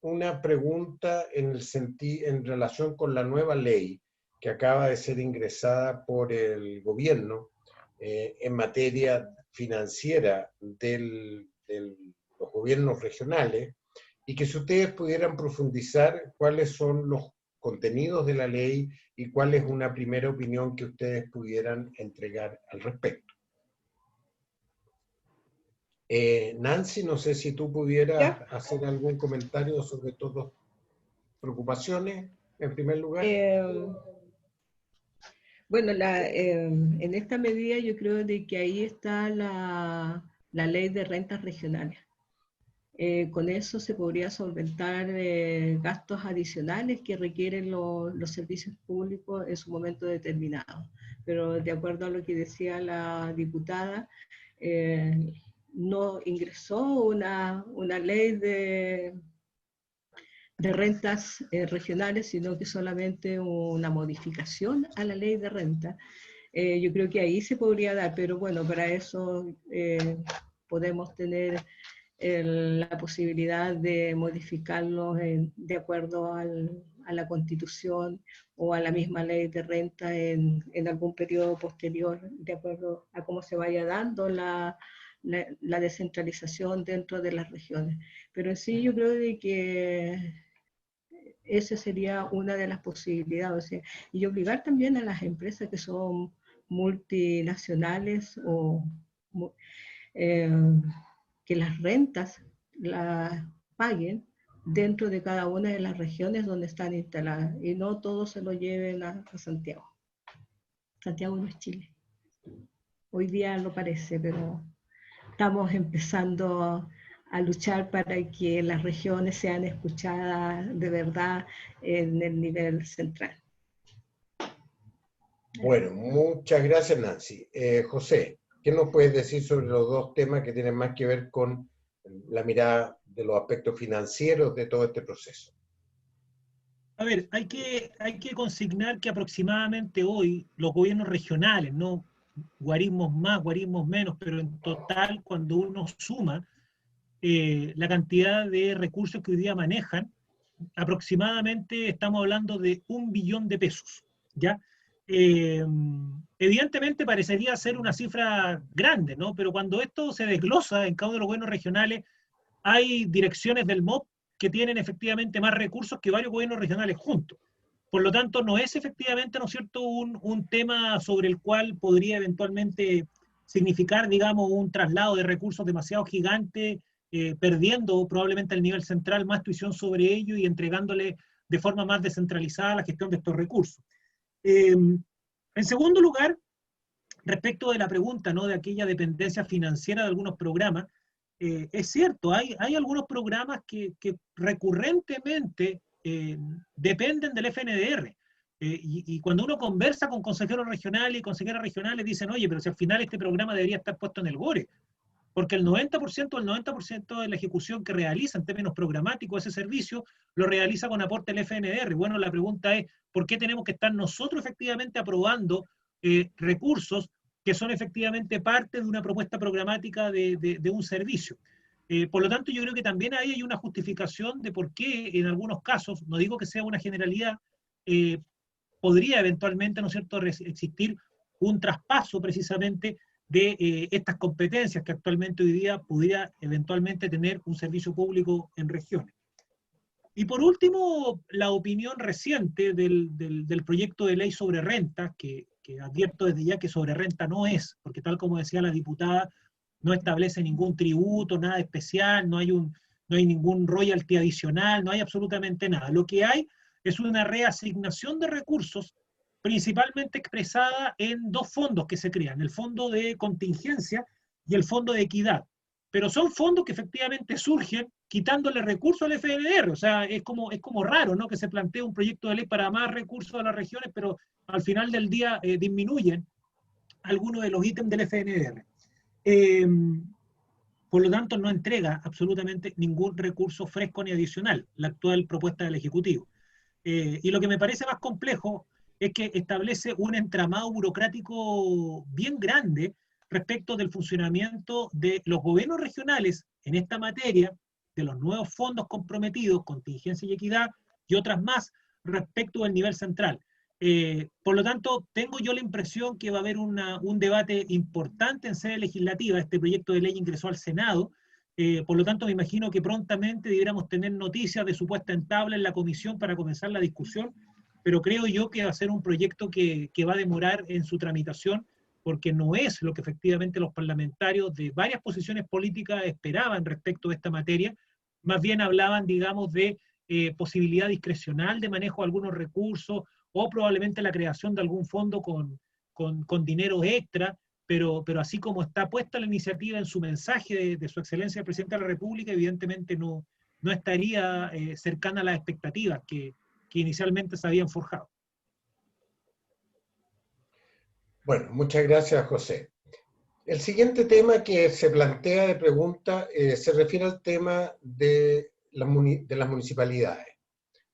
una pregunta en relación con la nueva ley que acaba de ser ingresada por el gobierno en materia financiera de los gobiernos regionales, y que si ustedes pudieran profundizar cuáles son los contenidos de la ley y cuál es una primera opinión que ustedes pudieran entregar al respecto. Nancy, no sé si tú pudieras hacer algún comentario sobre todas preocupaciones, en primer lugar. Bueno, en esta medida yo creo de que ahí está la ley de rentas regionales. Con eso se podría solventar gastos adicionales que requieren los servicios públicos en su momento determinado. Pero de acuerdo a lo que decía la diputada, no ingresó una ley de rentas regionales, sino que solamente una modificación a la ley de renta. Yo creo que ahí se podría dar, pero bueno, para eso podemos tener la posibilidad de modificarlos de acuerdo a la Constitución o a la misma ley de renta en algún periodo posterior, de acuerdo a cómo se vaya dando la descentralización dentro de las regiones. Pero en sí yo creo de que esa sería una de las posibilidades. O sea, y obligar también a las empresas que son multinacionales o que las rentas las paguen dentro de cada una de las regiones donde están instaladas y no todos se lo lleven a Santiago. Santiago no es Chile. Hoy día lo parece, pero estamos empezando a luchar para que las regiones sean escuchadas de verdad en el nivel central. Bueno, muchas gracias, Nancy. José, ¿qué nos puedes decir sobre los dos temas que tienen más que ver con la mirada de los aspectos financieros de todo este proceso? A ver, hay que consignar que aproximadamente hoy los gobiernos regionales, no guarismos más, guarismos menos, pero en total cuando uno suma la cantidad de recursos que hoy día manejan, aproximadamente estamos hablando de 1 billón de pesos, ¿ya? Evidentemente parecería ser una cifra grande, ¿no? Pero cuando esto se desglosa en cada uno de los gobiernos regionales, hay direcciones del MOP que tienen efectivamente más recursos que varios gobiernos regionales juntos. Por lo tanto, no es efectivamente, ¿no es cierto?, un tema sobre el cual podría eventualmente significar, digamos, un traslado de recursos demasiado gigante, perdiendo probablemente el nivel central más tuición sobre ello y entregándole de forma más descentralizada la gestión de estos recursos. En segundo lugar, respecto de la pregunta, ¿no?, de aquella dependencia financiera de algunos programas, es cierto, hay algunos programas que recurrentemente dependen del FNDR. Y cuando uno conversa con consejeros regionales y consejeras regionales, dicen, oye, pero si al final este programa debería estar puesto en el GORE, porque el 90% de la ejecución que realiza en términos programáticos ese servicio lo realiza con aporte del FNDR. Bueno, la pregunta es, ¿por qué tenemos que estar nosotros efectivamente aprobando recursos que son efectivamente parte de una propuesta programática de un servicio? Por lo tanto, yo creo que también ahí hay una justificación de por qué en algunos casos, no digo que sea una generalidad, podría eventualmente, ¿no es cierto?, existir un traspaso precisamente de estas competencias que actualmente hoy día pudiera eventualmente tener un servicio público en regiones. Y por último, la opinión reciente del proyecto de ley sobre renta, que advierto desde ya que sobre renta no es, porque tal como decía la diputada, no establece ningún tributo, nada especial, no hay ningún royalty adicional, no hay absolutamente nada. Lo que hay es una reasignación de recursos principalmente expresada en dos fondos que se crean, el fondo de contingencia y el fondo de equidad. Pero son fondos que efectivamente surgen quitándole recursos al FNDR. O sea, es como raro, ¿no?, que se plantee un proyecto de ley para más recursos a las regiones, pero al final del día disminuyen algunos de los ítems del FNDR. Por lo tanto, no entrega absolutamente ningún recurso fresco ni adicional, la actual propuesta del Ejecutivo. Y lo que me parece más complejo es que establece un entramado burocrático bien grande respecto del funcionamiento de los gobiernos regionales en esta materia, de los nuevos fondos comprometidos, contingencia y equidad, y otras más respecto del nivel central. Por lo tanto, tengo yo la impresión que va a haber un debate importante en sede legislativa. Este proyecto de ley ingresó al Senado, por lo tanto me imagino que prontamente debiéramos tener noticias de su puesta en tabla en la comisión para comenzar la discusión, pero creo yo que va a ser un proyecto que va a demorar en su tramitación, porque no es lo que efectivamente los parlamentarios de varias posiciones políticas esperaban respecto de esta materia, más bien hablaban, digamos, de posibilidad discrecional de manejo de algunos recursos, o probablemente la creación de algún fondo con dinero extra, pero así como está puesta la iniciativa en su mensaje de su excelencia el presidente de la República, evidentemente no estaría cercana a las expectativas que inicialmente se habían forjado. Bueno, muchas gracias, José. El siguiente tema que se plantea de pregunta se refiere al tema de las municipalidades.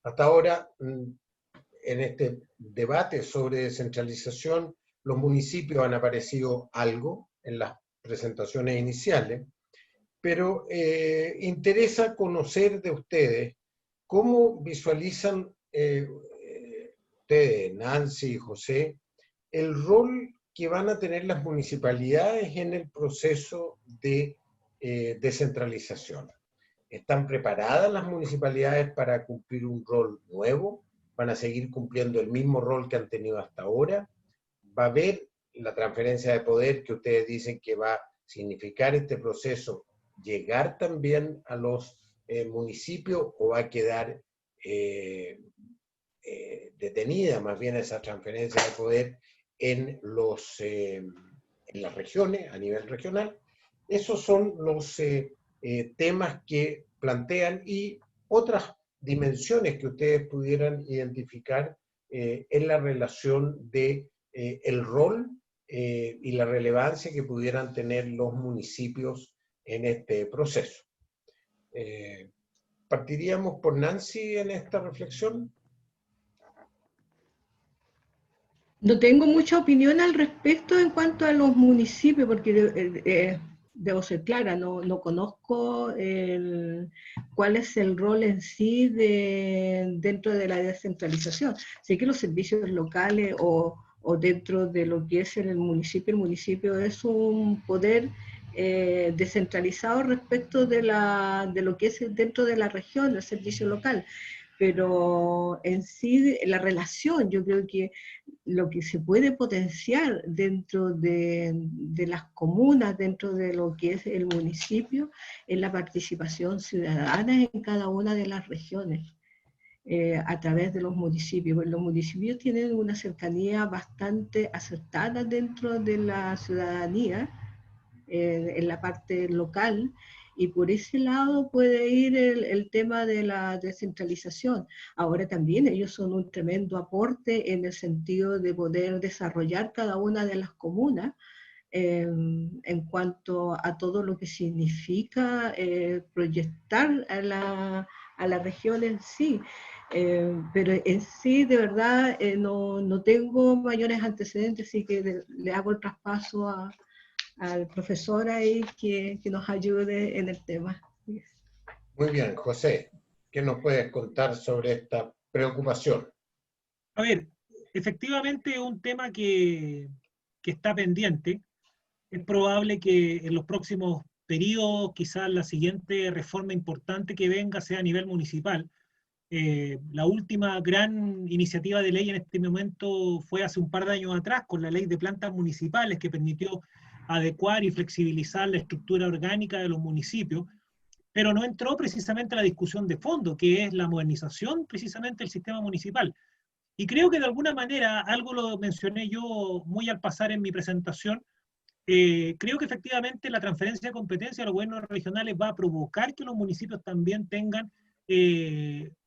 Hasta ahora, en este debate sobre descentralización, los municipios han aparecido algo en las presentaciones iniciales, pero interesa conocer de ustedes cómo visualizan ustedes, Nancy y José, el rol que van a tener las municipalidades en el proceso de descentralización. ¿Están preparadas las municipalidades para cumplir un rol nuevo? ¿Van a seguir cumpliendo el mismo rol que han tenido hasta ahora? ¿Va a haber la transferencia de poder que ustedes dicen que va a significar este proceso llegar también a los municipios, o va a quedar detenida más bien esa transferencia de poder en las regiones, a nivel regional? Esos son los temas que plantean, y otras dimensiones que ustedes pudieran identificar en la relación de el rol y la relevancia que pudieran tener los municipios en este proceso. Partiríamos por Nancy en esta reflexión. No tengo mucha opinión al respecto en cuanto a los municipios, porque debo ser clara, no conozco cuál es el rol en sí dentro de la descentralización. Sé que los servicios locales o dentro de lo que es el municipio es un poder descentralizado respecto de lo que es dentro de la región, el servicio local. Pero en sí la relación, yo creo que lo que se puede potenciar dentro de las comunas, dentro de lo que es el municipio, es la participación ciudadana en cada una de las regiones, a través de los municipios. Los municipios tienen una cercanía bastante acertada dentro de la ciudadanía, en la parte local, y por ese lado puede ir el tema de la descentralización. Ahora también ellos son un tremendo aporte en el sentido de poder desarrollar cada una de las comunas en cuanto a todo lo que significa proyectar a la región en sí. Pero en sí, de verdad, no tengo mayores antecedentes, así que le hago el traspaso al profesor ahí que nos ayude en el tema. Muy bien, José, ¿qué nos puedes contar sobre esta preocupación? A ver, efectivamente es un tema que está pendiente. Es probable que en los próximos periodos, quizás la siguiente reforma importante que venga sea a nivel municipal. La última gran iniciativa de ley en este momento fue hace un par de años atrás, con la ley de plantas municipales, que permitió adecuar y flexibilizar la estructura orgánica de los municipios, pero no entró precisamente a la discusión de fondo, que es la modernización precisamente del sistema municipal. Y creo que de alguna manera, algo lo mencioné yo muy al pasar en mi presentación, creo que efectivamente la transferencia de competencia a los gobiernos regionales va a provocar que los municipios también tengan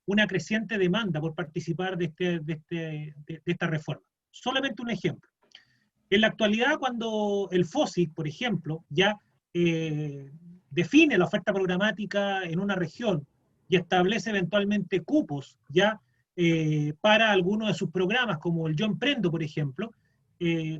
una creciente demanda por participar de esta reforma. Solamente un ejemplo. En la actualidad, cuando el FOSIC, por ejemplo, ya define la oferta programática en una región y establece eventualmente cupos ya para algunos de sus programas, como el Yo Emprendo, por ejemplo,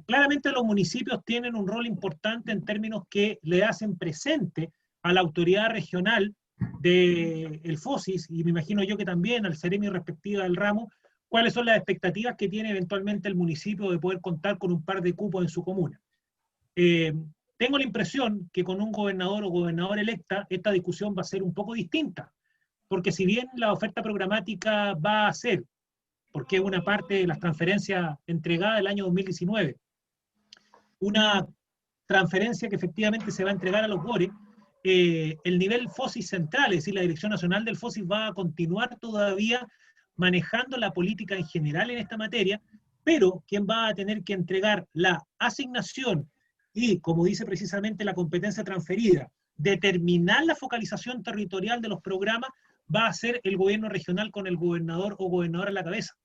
claramente los municipios tienen un rol importante en términos que le hacen presente a la autoridad regional del FOSIS, y me imagino yo que también al Ceremi respectiva del ramo, cuáles son las expectativas que tiene eventualmente el municipio de poder contar con un par de cupos en su comuna. Tengo la impresión que con un gobernador o gobernadora electa esta discusión va a ser un poco distinta, porque si bien la oferta programática va a ser, porque es una parte de las transferencias entregadas del año 2019, una transferencia que efectivamente se va a entregar a los GORE, el nivel FOSIS central, es decir, la Dirección Nacional del FOSIS va a continuar todavía manejando la política en general en esta materia, pero quien va a tener que entregar la asignación y, como dice precisamente la competencia transferida, determinar la focalización territorial de los programas, va a ser el gobierno regional con el gobernador o gobernadora a la cabeza.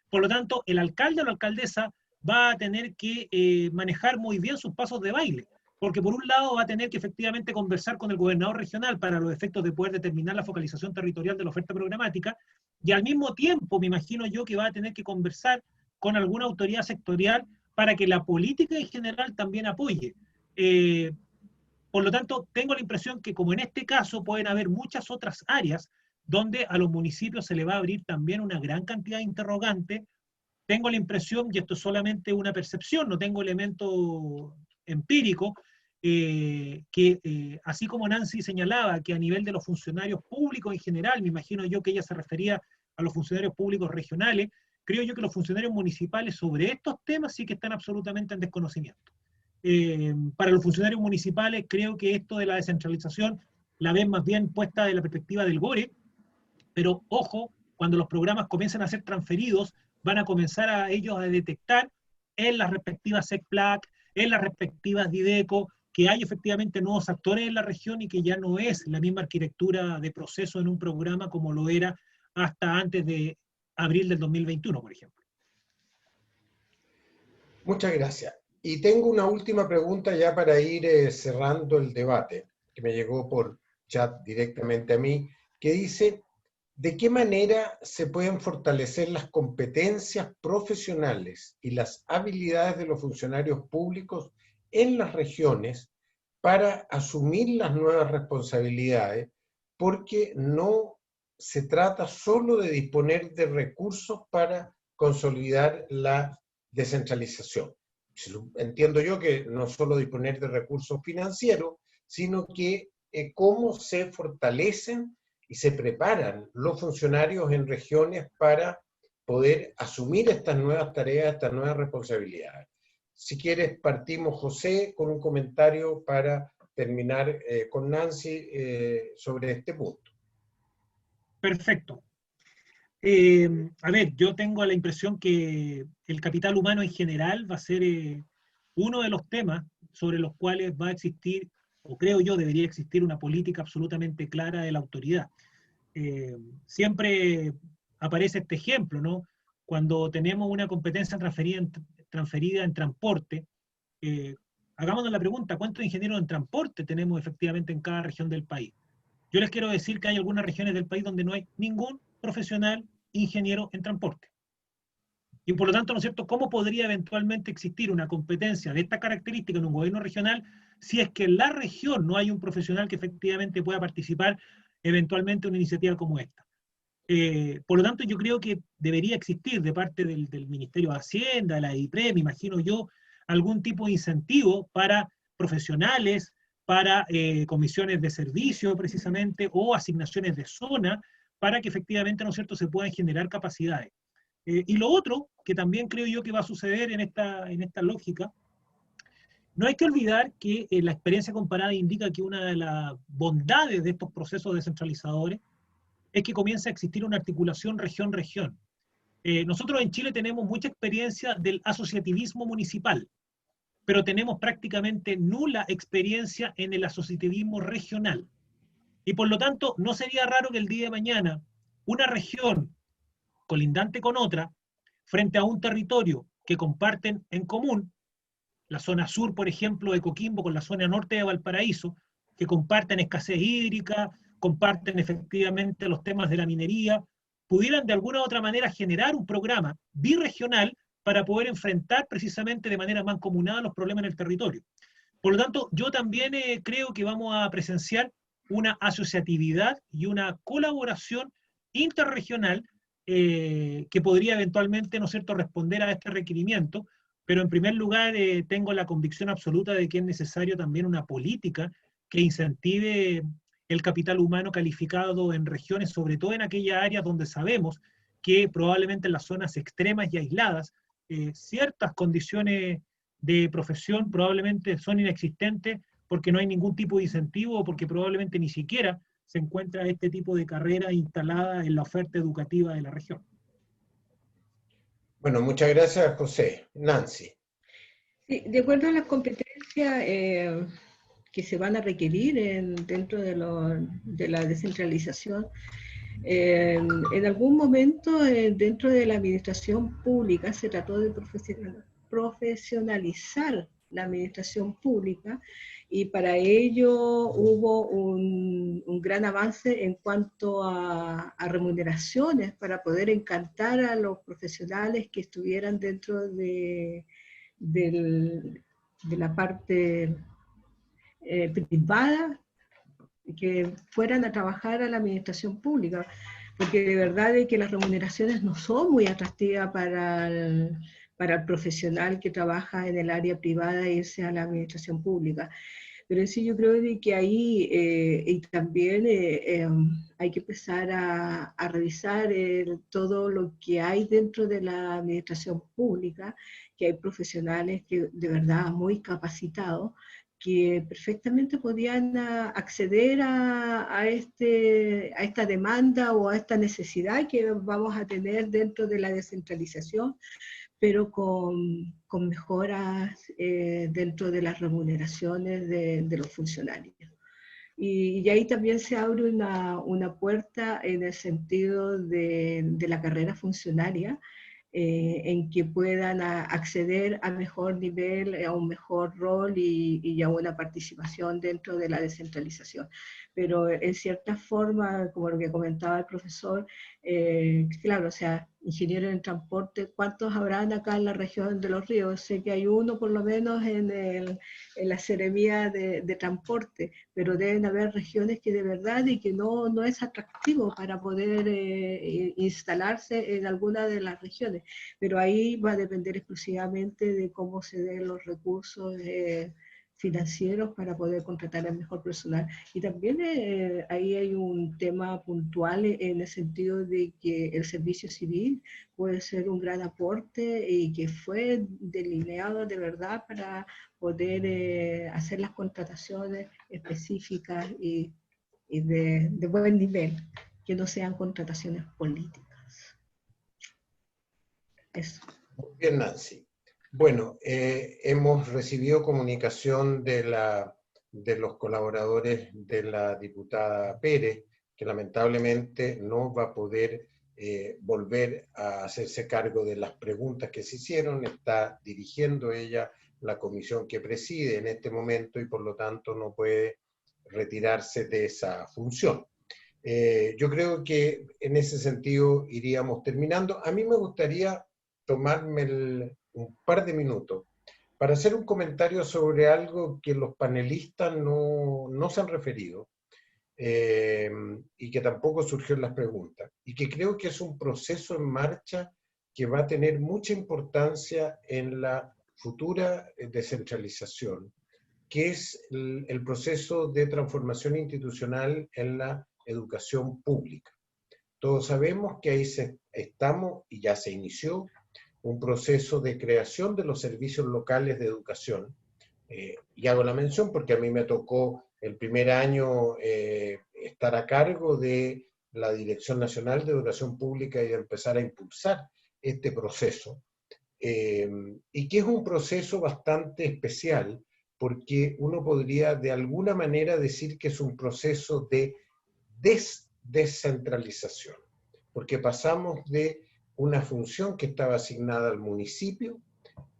Por lo tanto, el alcalde o la alcaldesa va a tener que manejar muy bien sus pasos de baile, porque por un lado va a tener que efectivamente conversar con el gobernador regional para los efectos de poder determinar la focalización territorial de la oferta programática, y al mismo tiempo me imagino yo que va a tener que conversar con alguna autoridad sectorial para que la política en general también apoye. Por lo tanto, tengo la impresión que como en este caso pueden haber muchas otras áreas donde a los municipios se le va a abrir también una gran cantidad de interrogantes. Tengo la impresión, y esto es solamente una percepción, no tengo elemento empírico, que así como Nancy señalaba que a nivel de los funcionarios públicos en general, me imagino yo que ella se refería a los funcionarios públicos regionales, creo yo que los funcionarios municipales sobre estos temas sí que están absolutamente en desconocimiento. Para los funcionarios municipales creo que esto de la descentralización la ven más bien puesta de la perspectiva del GORE, pero ojo, cuando los programas comiencen a ser transferidos, van a comenzar a ellos a detectar en las respectivas SECPLAC, en las respectivas DIDECO, que hay efectivamente nuevos actores en la región y que ya no es la misma arquitectura de proceso en un programa como lo era hasta antes de abril del 2021, por ejemplo. Muchas gracias. Y tengo una última pregunta ya para ir cerrando el debate, que me llegó por chat directamente a mí, que dice, ¿de qué manera se pueden fortalecer las competencias profesionales y las habilidades de los funcionarios públicos en las regiones para asumir las nuevas responsabilidades? Porque no se trata solo de disponer de recursos para consolidar la descentralización. Entiendo yo que no solo disponer de recursos financieros, sino que cómo se fortalecen y se preparan los funcionarios en regiones para poder asumir estas nuevas tareas, estas nuevas responsabilidades. Si quieres, partimos, José, con un comentario para terminar con Nancy sobre este punto. Perfecto. A ver, yo tengo la impresión que el capital humano en general va a ser uno de los temas sobre los cuales va a existir, o creo yo debería existir, una política absolutamente clara de la autoridad. Siempre aparece este ejemplo, ¿no? Cuando tenemos una competencia transferida en transporte, hagámonos la pregunta, ¿cuántos ingenieros en transporte tenemos efectivamente en cada región del país? Yo les quiero decir que hay algunas regiones del país donde no hay ningún profesional ingeniero en transporte. Y por lo tanto, ¿no es cierto?, ¿cómo podría eventualmente existir una competencia de esta característica en un gobierno regional si es que en la región no hay un profesional que efectivamente pueda participar eventualmente en una iniciativa como esta? Por lo tanto, yo creo que debería existir de parte del Ministerio de Hacienda, de la EIPRE, me imagino yo, algún tipo de incentivo para profesionales, para comisiones de servicio precisamente, o asignaciones de zona, para que efectivamente, ¿no es cierto?, se puedan generar capacidades. Y lo otro, que también creo yo que va a suceder en esta lógica, no hay que olvidar que la experiencia comparada indica que una de las bondades de estos procesos descentralizadores es que comienza a existir una articulación región-región. Nosotros en Chile tenemos mucha experiencia del asociativismo municipal, pero tenemos prácticamente nula experiencia en el asociativismo regional. Y por lo tanto, no sería raro que el día de mañana una región colindante con otra, frente a un territorio que comparten en común, la zona sur, por ejemplo, de Coquimbo con la zona norte de Valparaíso, que comparten escasez hídrica, comparten efectivamente los temas de la minería, pudieran de alguna u otra manera generar un programa birregional para poder enfrentar precisamente de manera mancomunada los problemas en el territorio. Por lo tanto, yo también creo que vamos a presenciar una asociatividad y una colaboración interregional que podría eventualmente, ¿no es cierto?, responder a este requerimiento, pero en primer lugar tengo la convicción absoluta de que es necesario también una política que incentive el capital humano calificado en regiones, sobre todo en aquellas áreas donde sabemos que probablemente en las zonas extremas y aisladas, ciertas condiciones de profesión probablemente son inexistentes porque no hay ningún tipo de incentivo o porque probablemente ni siquiera se encuentra este tipo de carrera instalada en la oferta educativa de la región. Bueno, muchas gracias, José. Nancy. Sí, de acuerdo a las competencias que se van a requerir dentro de la descentralización, en algún momento dentro de la administración pública se trató de profesionalizar la administración pública y para ello hubo un gran avance en cuanto a remuneraciones para poder encantar a los profesionales que estuvieran dentro de la parte privada, que fueran a trabajar a la administración pública, porque de verdad es que las remuneraciones no son muy atractivas para el profesional que trabaja en el área privada e irse a la administración pública. Pero sí, yo creo que ahí y también hay que empezar a revisar todo lo que hay dentro de la administración pública, que hay profesionales que de verdad muy capacitados, que perfectamente podían acceder a esta demanda o a esta necesidad que vamos a tener dentro de la descentralización, pero con mejoras dentro de las remuneraciones de los funcionarios. Y ahí también se abre una puerta en el sentido de la carrera funcionaria, en que puedan acceder a mejor nivel, a un mejor rol y a una participación dentro de la descentralización. pero en cierta forma, como lo que comentaba el profesor, claro, o sea, ingenieros en transporte, ¿cuántos habrán acá en la región de Los Ríos? Sé que hay uno por lo menos en la Seremía de Transporte, pero deben haber regiones que de verdad y que no es atractivo para poder instalarse en alguna de las regiones, pero ahí va a depender exclusivamente de cómo se den los recursos financieros para poder contratar al mejor personal. Y también ahí hay un tema puntual en el sentido de que el servicio civil puede ser un gran aporte y que fue delineado de verdad para poder hacer las contrataciones específicas y de buen nivel, que no sean contrataciones políticas. Eso. Muy bien, Nancy. Bueno, hemos recibido comunicación de los colaboradores de la diputada Pérez, que lamentablemente no va a poder volver a hacerse cargo de las preguntas que se hicieron. Está dirigiendo ella la comisión que preside en este momento y por lo tanto no puede retirarse de esa función. Yo creo que en ese sentido iríamos terminando. A mí me gustaría tomarme un par de minutos para hacer un comentario sobre algo que los panelistas no se han referido y que tampoco surgió en las preguntas, y que creo que es un proceso en marcha que va a tener mucha importancia en la futura descentralización, que es el proceso de transformación institucional en la educación pública. Todos sabemos que ahí estamos y ya se inició un proceso de creación de los servicios locales de educación. Y hago la mención porque a mí me tocó el primer año estar a cargo de la Dirección Nacional de Educación Pública y de empezar a impulsar este proceso. Y que es un proceso bastante especial porque uno podría de alguna manera decir que es un proceso de descentralización, porque pasamos de una función que estaba asignada al municipio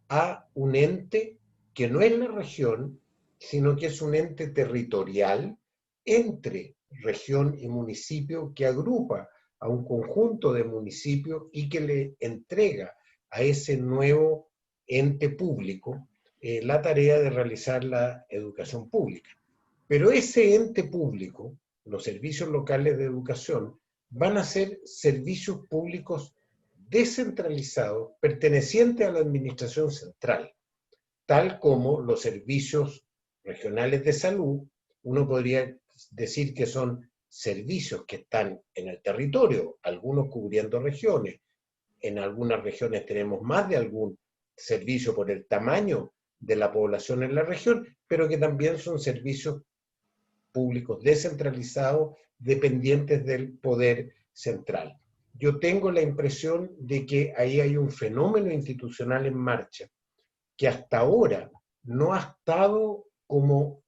a un ente que no es la región, sino que es un ente territorial entre región y municipio que agrupa a un conjunto de municipios y que le entrega a ese nuevo ente público la tarea de realizar la educación pública. Pero ese ente público, los servicios locales de educación, van a ser servicios públicos descentralizados, pertenecientes a la administración central, tal como los servicios regionales de salud. Uno podría decir que son servicios que están en el territorio, algunos cubriendo regiones. En algunas regiones tenemos más de algún servicio por el tamaño de la población en la región, pero que también son servicios públicos descentralizados, dependientes del poder central. Yo tengo la impresión de que ahí hay un fenómeno institucional en marcha que hasta ahora no ha estado como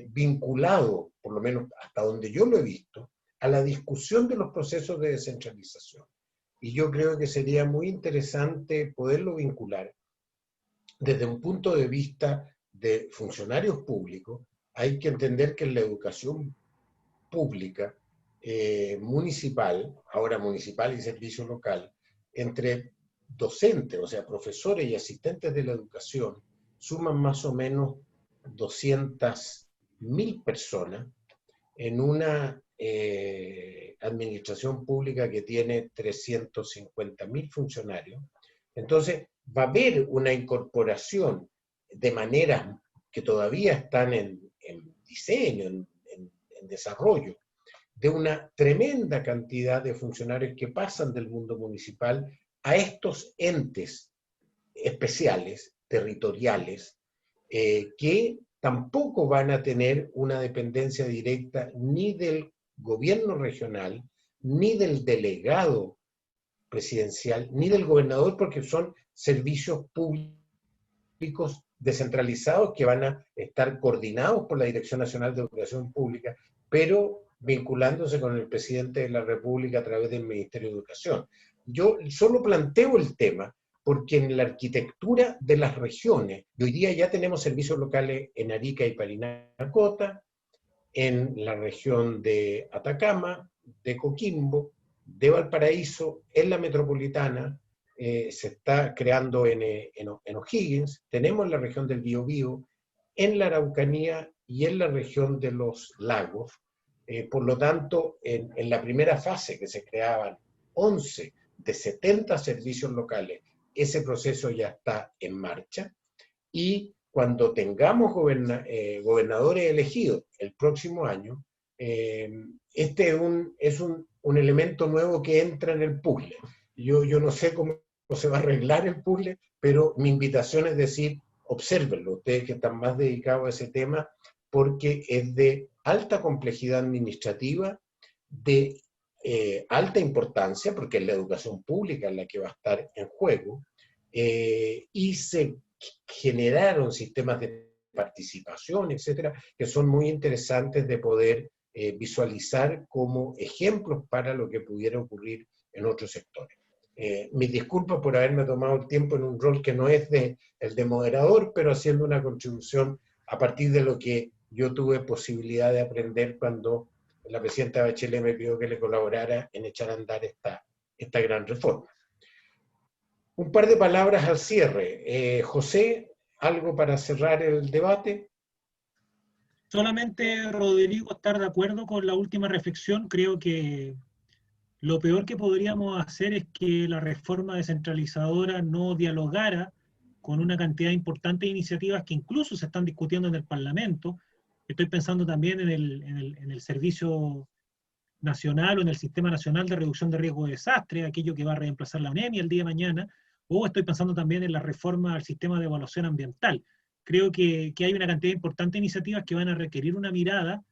vinculado, por lo menos hasta donde yo lo he visto, a la discusión de los procesos de descentralización. Y yo creo que sería muy interesante poderlo vincular desde un punto de vista de funcionarios públicos. Hay que entender que en la educación pública municipal, ahora municipal y servicio local, entre docentes, o sea, profesores y asistentes de la educación, suman más o menos 200.000 personas en una administración pública que tiene 350.000 funcionarios. Entonces, va a haber una incorporación de maneras que todavía están en diseño, en desarrollo, de una tremenda cantidad de funcionarios que pasan del mundo municipal a estos entes especiales, territoriales, que tampoco van a tener una dependencia directa ni del gobierno regional, ni del delegado presidencial, ni del gobernador, porque son servicios públicos descentralizados que van a estar coordinados por la Dirección Nacional de Educación Pública, pero vinculándose con el presidente de la República a través del Ministerio de Educación. Yo solo planteo el tema porque en la arquitectura de las regiones, y hoy día ya tenemos servicios locales en Arica y Parinacota, en la región de Atacama, de Coquimbo, de Valparaíso, en la metropolitana, se está creando en O'Higgins, tenemos la región del Biobío, en la Araucanía y en la región de los lagos. Por lo tanto, en la primera fase que se creaban 11 de 70 servicios locales, ese proceso ya está en marcha, y cuando tengamos gobernadores elegidos el próximo año, este es un elemento nuevo que entra en el puzzle. Yo no sé cómo se va a arreglar el puzzle, pero mi invitación es decir, obsérvenlo, ustedes que están más dedicados a ese tema, porque es de alta complejidad administrativa, de alta importancia, porque es la educación pública la que va a estar en juego, y se generaron sistemas de participación, etcétera, que son muy interesantes de poder visualizar como ejemplos para lo que pudiera ocurrir en otros sectores. Mis disculpas por haberme tomado el tiempo en un rol que no es el de moderador, pero haciendo una contribución a partir de lo que yo tuve posibilidad de aprender cuando la presidenta Bachelet me pidió que le colaborara en echar a andar esta gran reforma. Un par de palabras al cierre. José, ¿algo para cerrar el debate? Solamente, Rodrigo, estar de acuerdo con la última reflexión. Creo que lo peor que podríamos hacer es que la reforma descentralizadora no dialogara con una cantidad importante de iniciativas que incluso se están discutiendo en el Parlamento. Estoy pensando también en el Servicio Nacional o en el Sistema Nacional de Reducción de Riesgo de Desastre, aquello que va a reemplazar la UNEMI el día de mañana, o estoy pensando también en la reforma al sistema de evaluación ambiental. Creo que hay una cantidad importante de iniciativas que van a requerir una mirada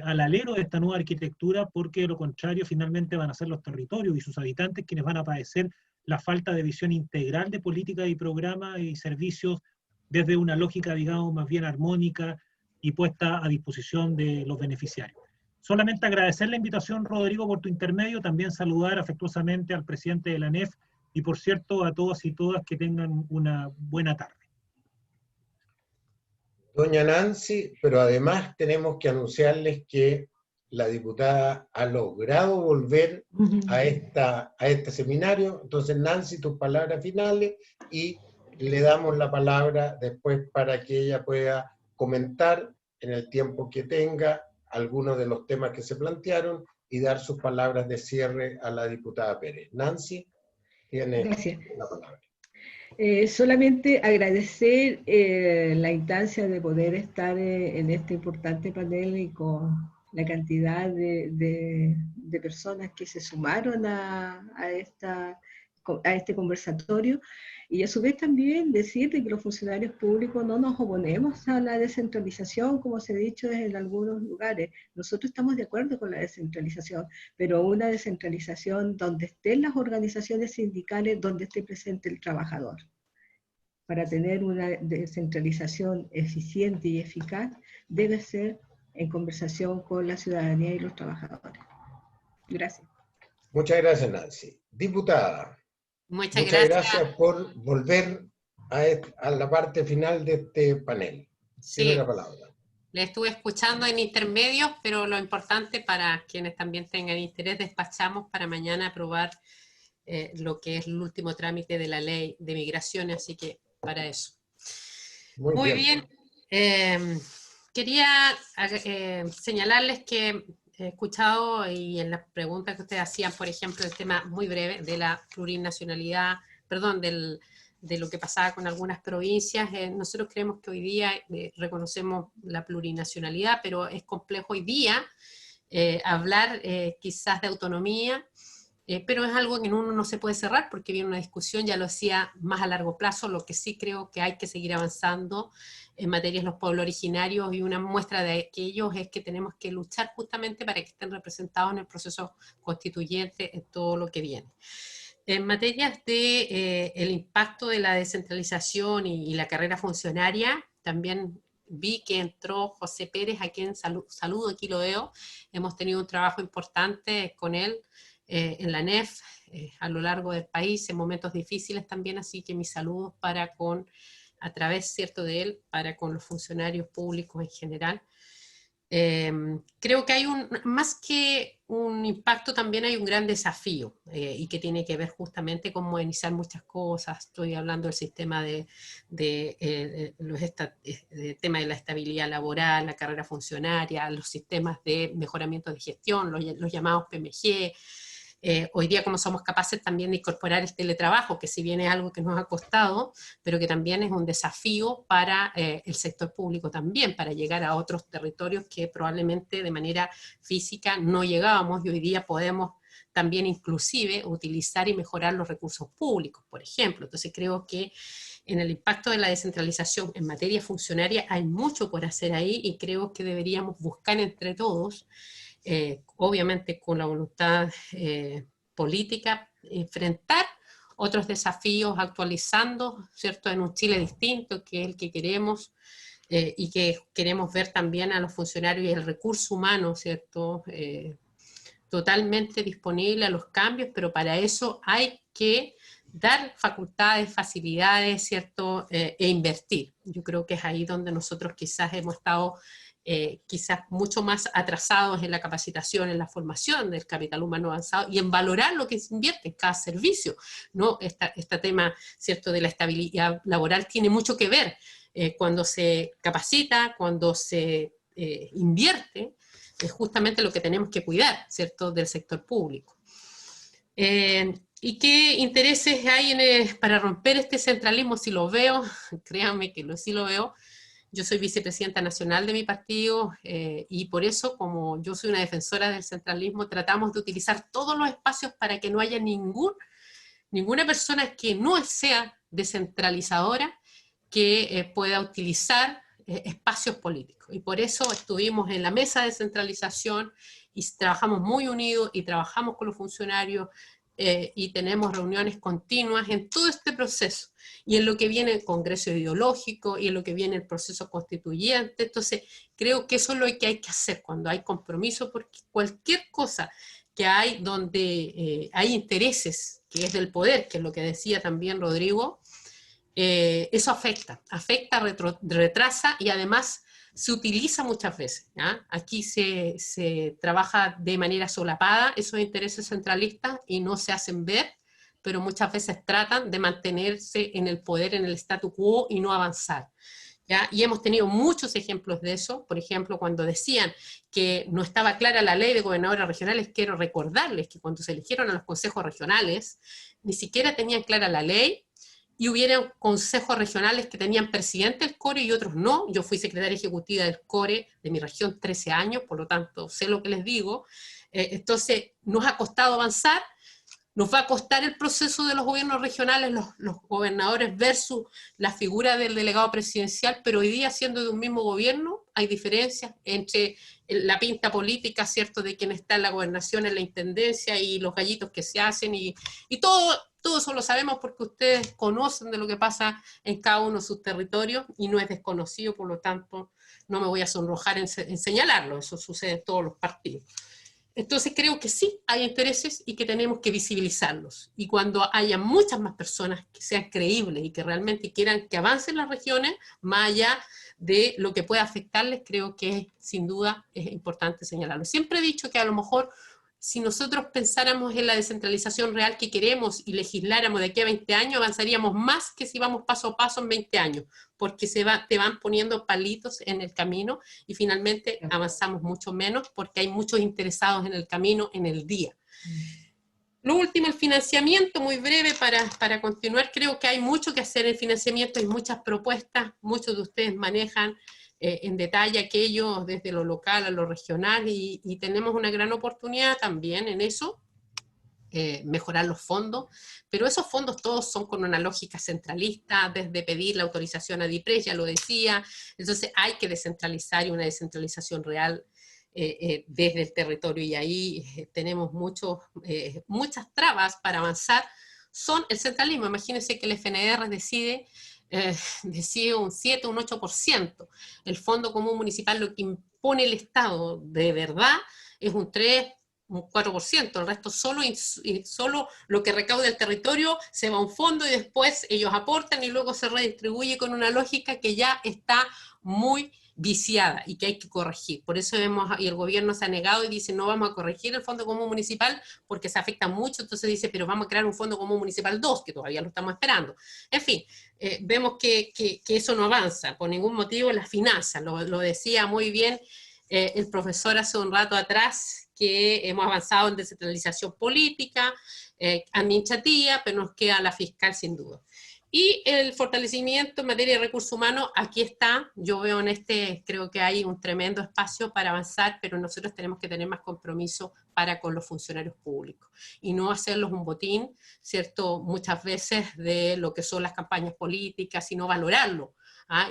al alero de esta nueva arquitectura, porque de lo contrario finalmente van a ser los territorios y sus habitantes quienes van a padecer la falta de visión integral de política y programa y servicios desde una lógica, digamos, más bien armónica y puesta a disposición de los beneficiarios. Solamente agradecer la invitación, Rodrigo, por tu intermedio, también saludar afectuosamente al presidente de la ANEF y, por cierto, a todos y todas que tengan una buena tarde. Doña Nancy, pero además tenemos que anunciarles que la diputada ha logrado volver a este seminario. Entonces, Nancy, tus palabras finales, y le damos la palabra después para que ella pueda comentar en el tiempo que tenga algunos de los temas que se plantearon y dar sus palabras de cierre a la diputada Pérez. Nancy, tiene la palabra. Solamente agradecer la instancia de poder estar en este importante panel y con la cantidad de personas que se sumaron a este conversatorio, y a su vez también decirle que los funcionarios públicos no nos oponemos a la descentralización, como se ha dicho en algunos lugares. Nosotros estamos de acuerdo con la descentralización, pero una descentralización donde estén las organizaciones sindicales, donde esté presente el trabajador. Para tener una descentralización eficiente y eficaz, debe ser en conversación con la ciudadanía y los trabajadores. Gracias. Muchas gracias, Nancy. Diputada. Muchas gracias por volver a la parte final de este panel. Sí, tiene la palabra. Le estuve escuchando en intermedios, pero lo importante para quienes también tengan interés, despachamos para mañana aprobar lo que es el último trámite de la ley de migraciones, así que para eso. Muy bien. Quería señalarles que he escuchado, y en las preguntas que ustedes hacían, por ejemplo, el tema muy breve de la plurinacionalidad, perdón, de lo que pasaba con algunas provincias. Nosotros creemos que hoy día reconocemos la plurinacionalidad, pero es complejo hoy día hablar quizás de autonomía, pero es algo que uno no se puede cerrar porque viene una discusión, ya lo decía, más a largo plazo. Lo que sí creo que hay que seguir avanzando en materia de los pueblos originarios, y una muestra de aquellos es que tenemos que luchar justamente para que estén representados en el proceso constituyente en todo lo que viene. En materias de el impacto de la descentralización y la carrera funcionaria, también vi que entró José Pérez, a quien saludo, aquí lo veo. Hemos tenido un trabajo importante con él en la ANEF, a lo largo del país, en momentos difíciles también, así que mis saludos a través, cierto, de él, para con los funcionarios públicos en general. Creo que hay más que un impacto, también hay un gran desafío, y que tiene que ver justamente con modernizar muchas cosas. Estoy hablando del sistema del tema de la estabilidad laboral, la carrera funcionaria, los sistemas de mejoramiento de gestión, los llamados PMG. Hoy día, como somos capaces también de incorporar el teletrabajo, que si bien es algo que nos ha costado, pero que también es un desafío para el sector público también, para llegar a otros territorios que probablemente de manera física no llegábamos, y hoy día podemos también inclusive utilizar y mejorar los recursos públicos, por ejemplo. Entonces creo que en el impacto de la descentralización en materia funcionaria hay mucho por hacer ahí, y creo que deberíamos buscar entre todos, obviamente con la voluntad política, enfrentar otros desafíos actualizando, ¿cierto?, en un Chile distinto, que es el que queremos, y que queremos ver también a los funcionarios y el recurso humano, ¿cierto?, totalmente disponible a los cambios, pero para eso hay que dar facultades, facilidades, ¿cierto?, e invertir. Yo creo que es ahí donde nosotros quizás hemos estado quizás mucho más atrasados en la capacitación, en la formación del capital humano avanzado, y en valorar lo que se invierte en cada servicio, ¿no? Este tema, ¿cierto?, de la estabilidad laboral tiene mucho que ver cuando se capacita, cuando se invierte, es justamente lo que tenemos que cuidar, ¿cierto?, del sector público. ¿Y qué intereses hay para romper este centralismo? Si lo veo, créanme que sí lo veo. Yo soy vicepresidenta nacional de mi partido, y por eso, como yo soy una defensora del centralismo, tratamos de utilizar todos los espacios para que no haya ninguna persona que no sea descentralizadora que pueda utilizar espacios políticos. Y por eso estuvimos en la mesa de descentralización y trabajamos muy unidos y trabajamos con los funcionarios, y tenemos reuniones continuas en todo este proceso, y en lo que viene el Congreso Ideológico, y en lo que viene el proceso constituyente. Entonces creo que eso es lo que hay que hacer cuando hay compromiso, porque cualquier cosa que hay donde hay intereses, que es del poder, que es lo que decía también Rodrigo, eso afecta, retrasa, y además se utiliza muchas veces, ¿ya? Aquí se trabaja de manera solapada esos intereses centralistas y no se hacen ver, pero muchas veces tratan de mantenerse en el poder, en el statu quo, y no avanzar, ¿ya? Y hemos tenido muchos ejemplos de eso. Por ejemplo, cuando decían que no estaba clara la ley de gobernadores regionales, quiero recordarles que cuando se eligieron a los consejos regionales, ni siquiera tenían clara la ley, y hubieron consejos regionales que tenían presidente del CORE y otros no. Yo fui secretaria ejecutiva del CORE de mi región 13 años, por lo tanto sé lo que les digo. Entonces nos ha costado avanzar, nos va a costar el proceso de los gobiernos regionales, los gobernadores versus la figura del delegado presidencial, pero hoy día, siendo de un mismo gobierno, hay diferencias entre la pinta política, ¿cierto?, de quien está en la gobernación, en la intendencia, y los gallitos que se hacen, y todo eso lo sabemos porque ustedes conocen de lo que pasa en cada uno de sus territorios, y no es desconocido, por lo tanto no me voy a sonrojar en señalarlo, eso sucede en todos los partidos. Entonces creo que sí hay intereses y que tenemos que visibilizarlos, y cuando haya muchas más personas que sean creíbles y que realmente quieran que avancen las regiones, más allá de lo que pueda afectarles, creo que sin duda es importante señalarlo. Siempre he dicho que a lo mejor, si nosotros pensáramos en la descentralización real que queremos y legisláramos de aquí a 20 años, avanzaríamos más que si vamos paso a paso en 20 años, porque te van poniendo palitos en el camino, y finalmente avanzamos mucho menos porque hay muchos interesados en el camino, en el día. Lo último, el financiamiento, muy breve para continuar. Creo que hay mucho que hacer en financiamiento, hay muchas propuestas, muchos de ustedes manejan en detalle aquello desde lo local a lo regional, y tenemos una gran oportunidad también en eso, mejorar los fondos, pero esos fondos todos son con una lógica centralista, desde pedir la autorización a DIPRES, ya lo decía. Entonces hay que descentralizar, y una descentralización real desde el territorio, y ahí tenemos muchas trabas para avanzar. Son el centralismo. Imagínense que el FNR decide un 7, un 8%. El Fondo Común Municipal, lo que impone el Estado de verdad, es un 3, un 4%, el resto solo lo que recauda el territorio se va a un fondo, y después ellos aportan y luego se redistribuye con una lógica que ya está muy viciada y que hay que corregir. Por eso y el gobierno se ha negado y dice no vamos a corregir el Fondo Común Municipal porque se afecta mucho, entonces dice pero vamos a crear un Fondo Común Municipal 2, que todavía lo estamos esperando. En fin, vemos que eso no avanza por ningún motivo. Las finanzas, lo decía muy bien el profesor hace un rato atrás, que hemos avanzado en descentralización política, administrativa, pero nos queda la fiscal sin duda. Y el fortalecimiento en materia de recursos humanos, aquí está, yo veo creo que hay un tremendo espacio para avanzar, pero nosotros tenemos que tener más compromiso para con los funcionarios públicos, y no hacerlos un botín, ¿cierto?, muchas veces de lo que son las campañas políticas, sino valorarlo.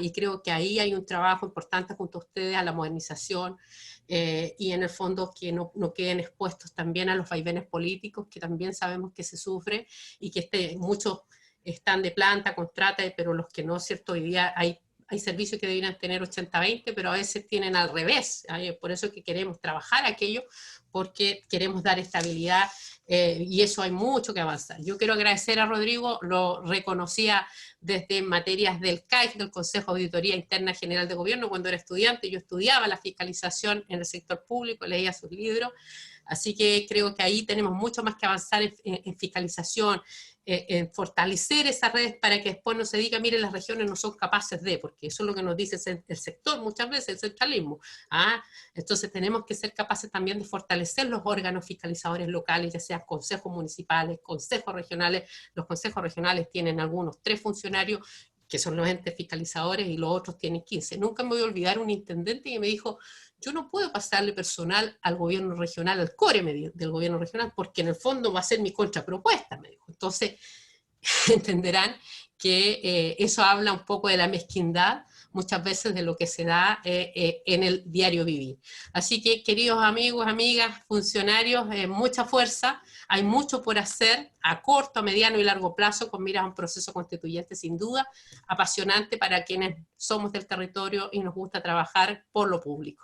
Y creo que ahí hay un trabajo importante junto a ustedes a la modernización, y en el fondo que no queden expuestos también a los vaivenes políticos, que también sabemos que se sufre, y que muchos están de planta, contrata, pero los que no, ¿cierto? Hoy día hay servicios que deberían tener 80-20, pero a veces tienen al revés. Por eso es que queremos trabajar aquello, porque queremos dar estabilidad, y eso hay mucho que avanzar. Yo quiero agradecer a Rodrigo, lo reconocía desde materias del CAIF, del Consejo de Auditoría Interna General de Gobierno, cuando era estudiante. Yo estudiaba la fiscalización en el sector público, leía sus libros, así que creo que ahí tenemos mucho más que avanzar en fiscalización, en fortalecer esas redes para que después no se diga, miren, las regiones no son capaces de, porque eso es lo que nos dice el sector muchas veces, el centralismo. Entonces tenemos que ser capaces también de fortalecer los órganos fiscalizadores locales, ya sean consejos municipales, consejos regionales. Los consejos regionales tienen algunos 3 funcionarios, que son los entes fiscalizadores, y los otros tienen 15. Nunca me voy a olvidar un intendente que me dijo, yo no puedo pasarle personal al gobierno regional, al core del gobierno regional, porque en el fondo va a ser mi contrapropuesta, me dijo. Entonces, entenderán que eso habla un poco de la mezquindad, muchas veces, de lo que se da en el diario vivir. Así que, queridos amigos, amigas, funcionarios, mucha fuerza. Hay mucho por hacer a corto, a mediano y largo plazo, con miras a un proceso constituyente sin duda apasionante para quienes somos del territorio y nos gusta trabajar por lo público.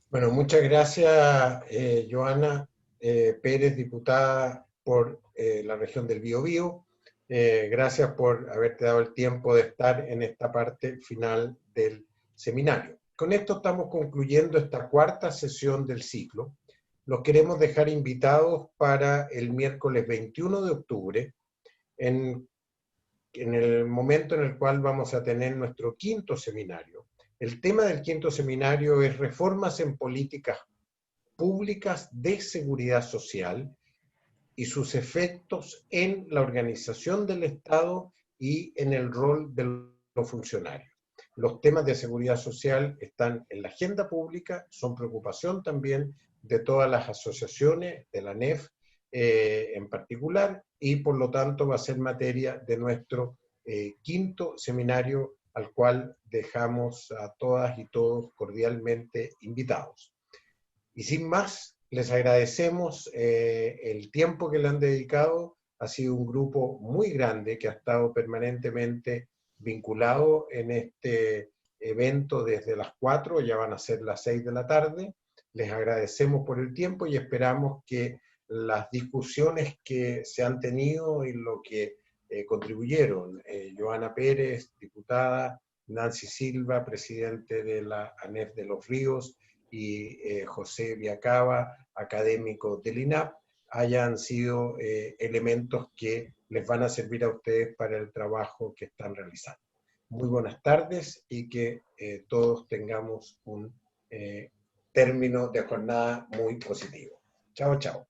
Bueno, muchas gracias, Joana Pérez, diputada por la región del Biobío. Gracias por haberte dado el tiempo de estar en esta parte final del seminario. Con esto estamos concluyendo esta 4ª sesión del ciclo. Los queremos dejar invitados para el miércoles 21 de octubre, en el momento en el cual vamos a tener nuestro 5º seminario. El tema del 5º seminario es reformas en políticas públicas de seguridad social y sus efectos en la organización del Estado y en el rol de los funcionarios. Los temas de seguridad social están en la agenda pública, son preocupación también de todas las asociaciones, de la ANEF en particular, y por lo tanto va a ser materia de nuestro 5º seminario, al cual dejamos a todas y todos cordialmente invitados. Y sin más, les agradecemos el tiempo que le han dedicado. Ha sido un grupo muy grande que ha estado permanentemente vinculado en este evento desde las 4, ya van a ser las 6 de la tarde. Les agradecemos por el tiempo y esperamos que las discusiones que se han tenido y lo que contribuyeron Joana Pérez, diputada, Nancy Silva, presidente de la ANEF de Los Ríos, y José Viacaba, académico del INAP, hayan sido elementos que les van a servir a ustedes para el trabajo que están realizando. Muy buenas tardes y que todos tengamos un término de jornada muy positivo. Chao, chao.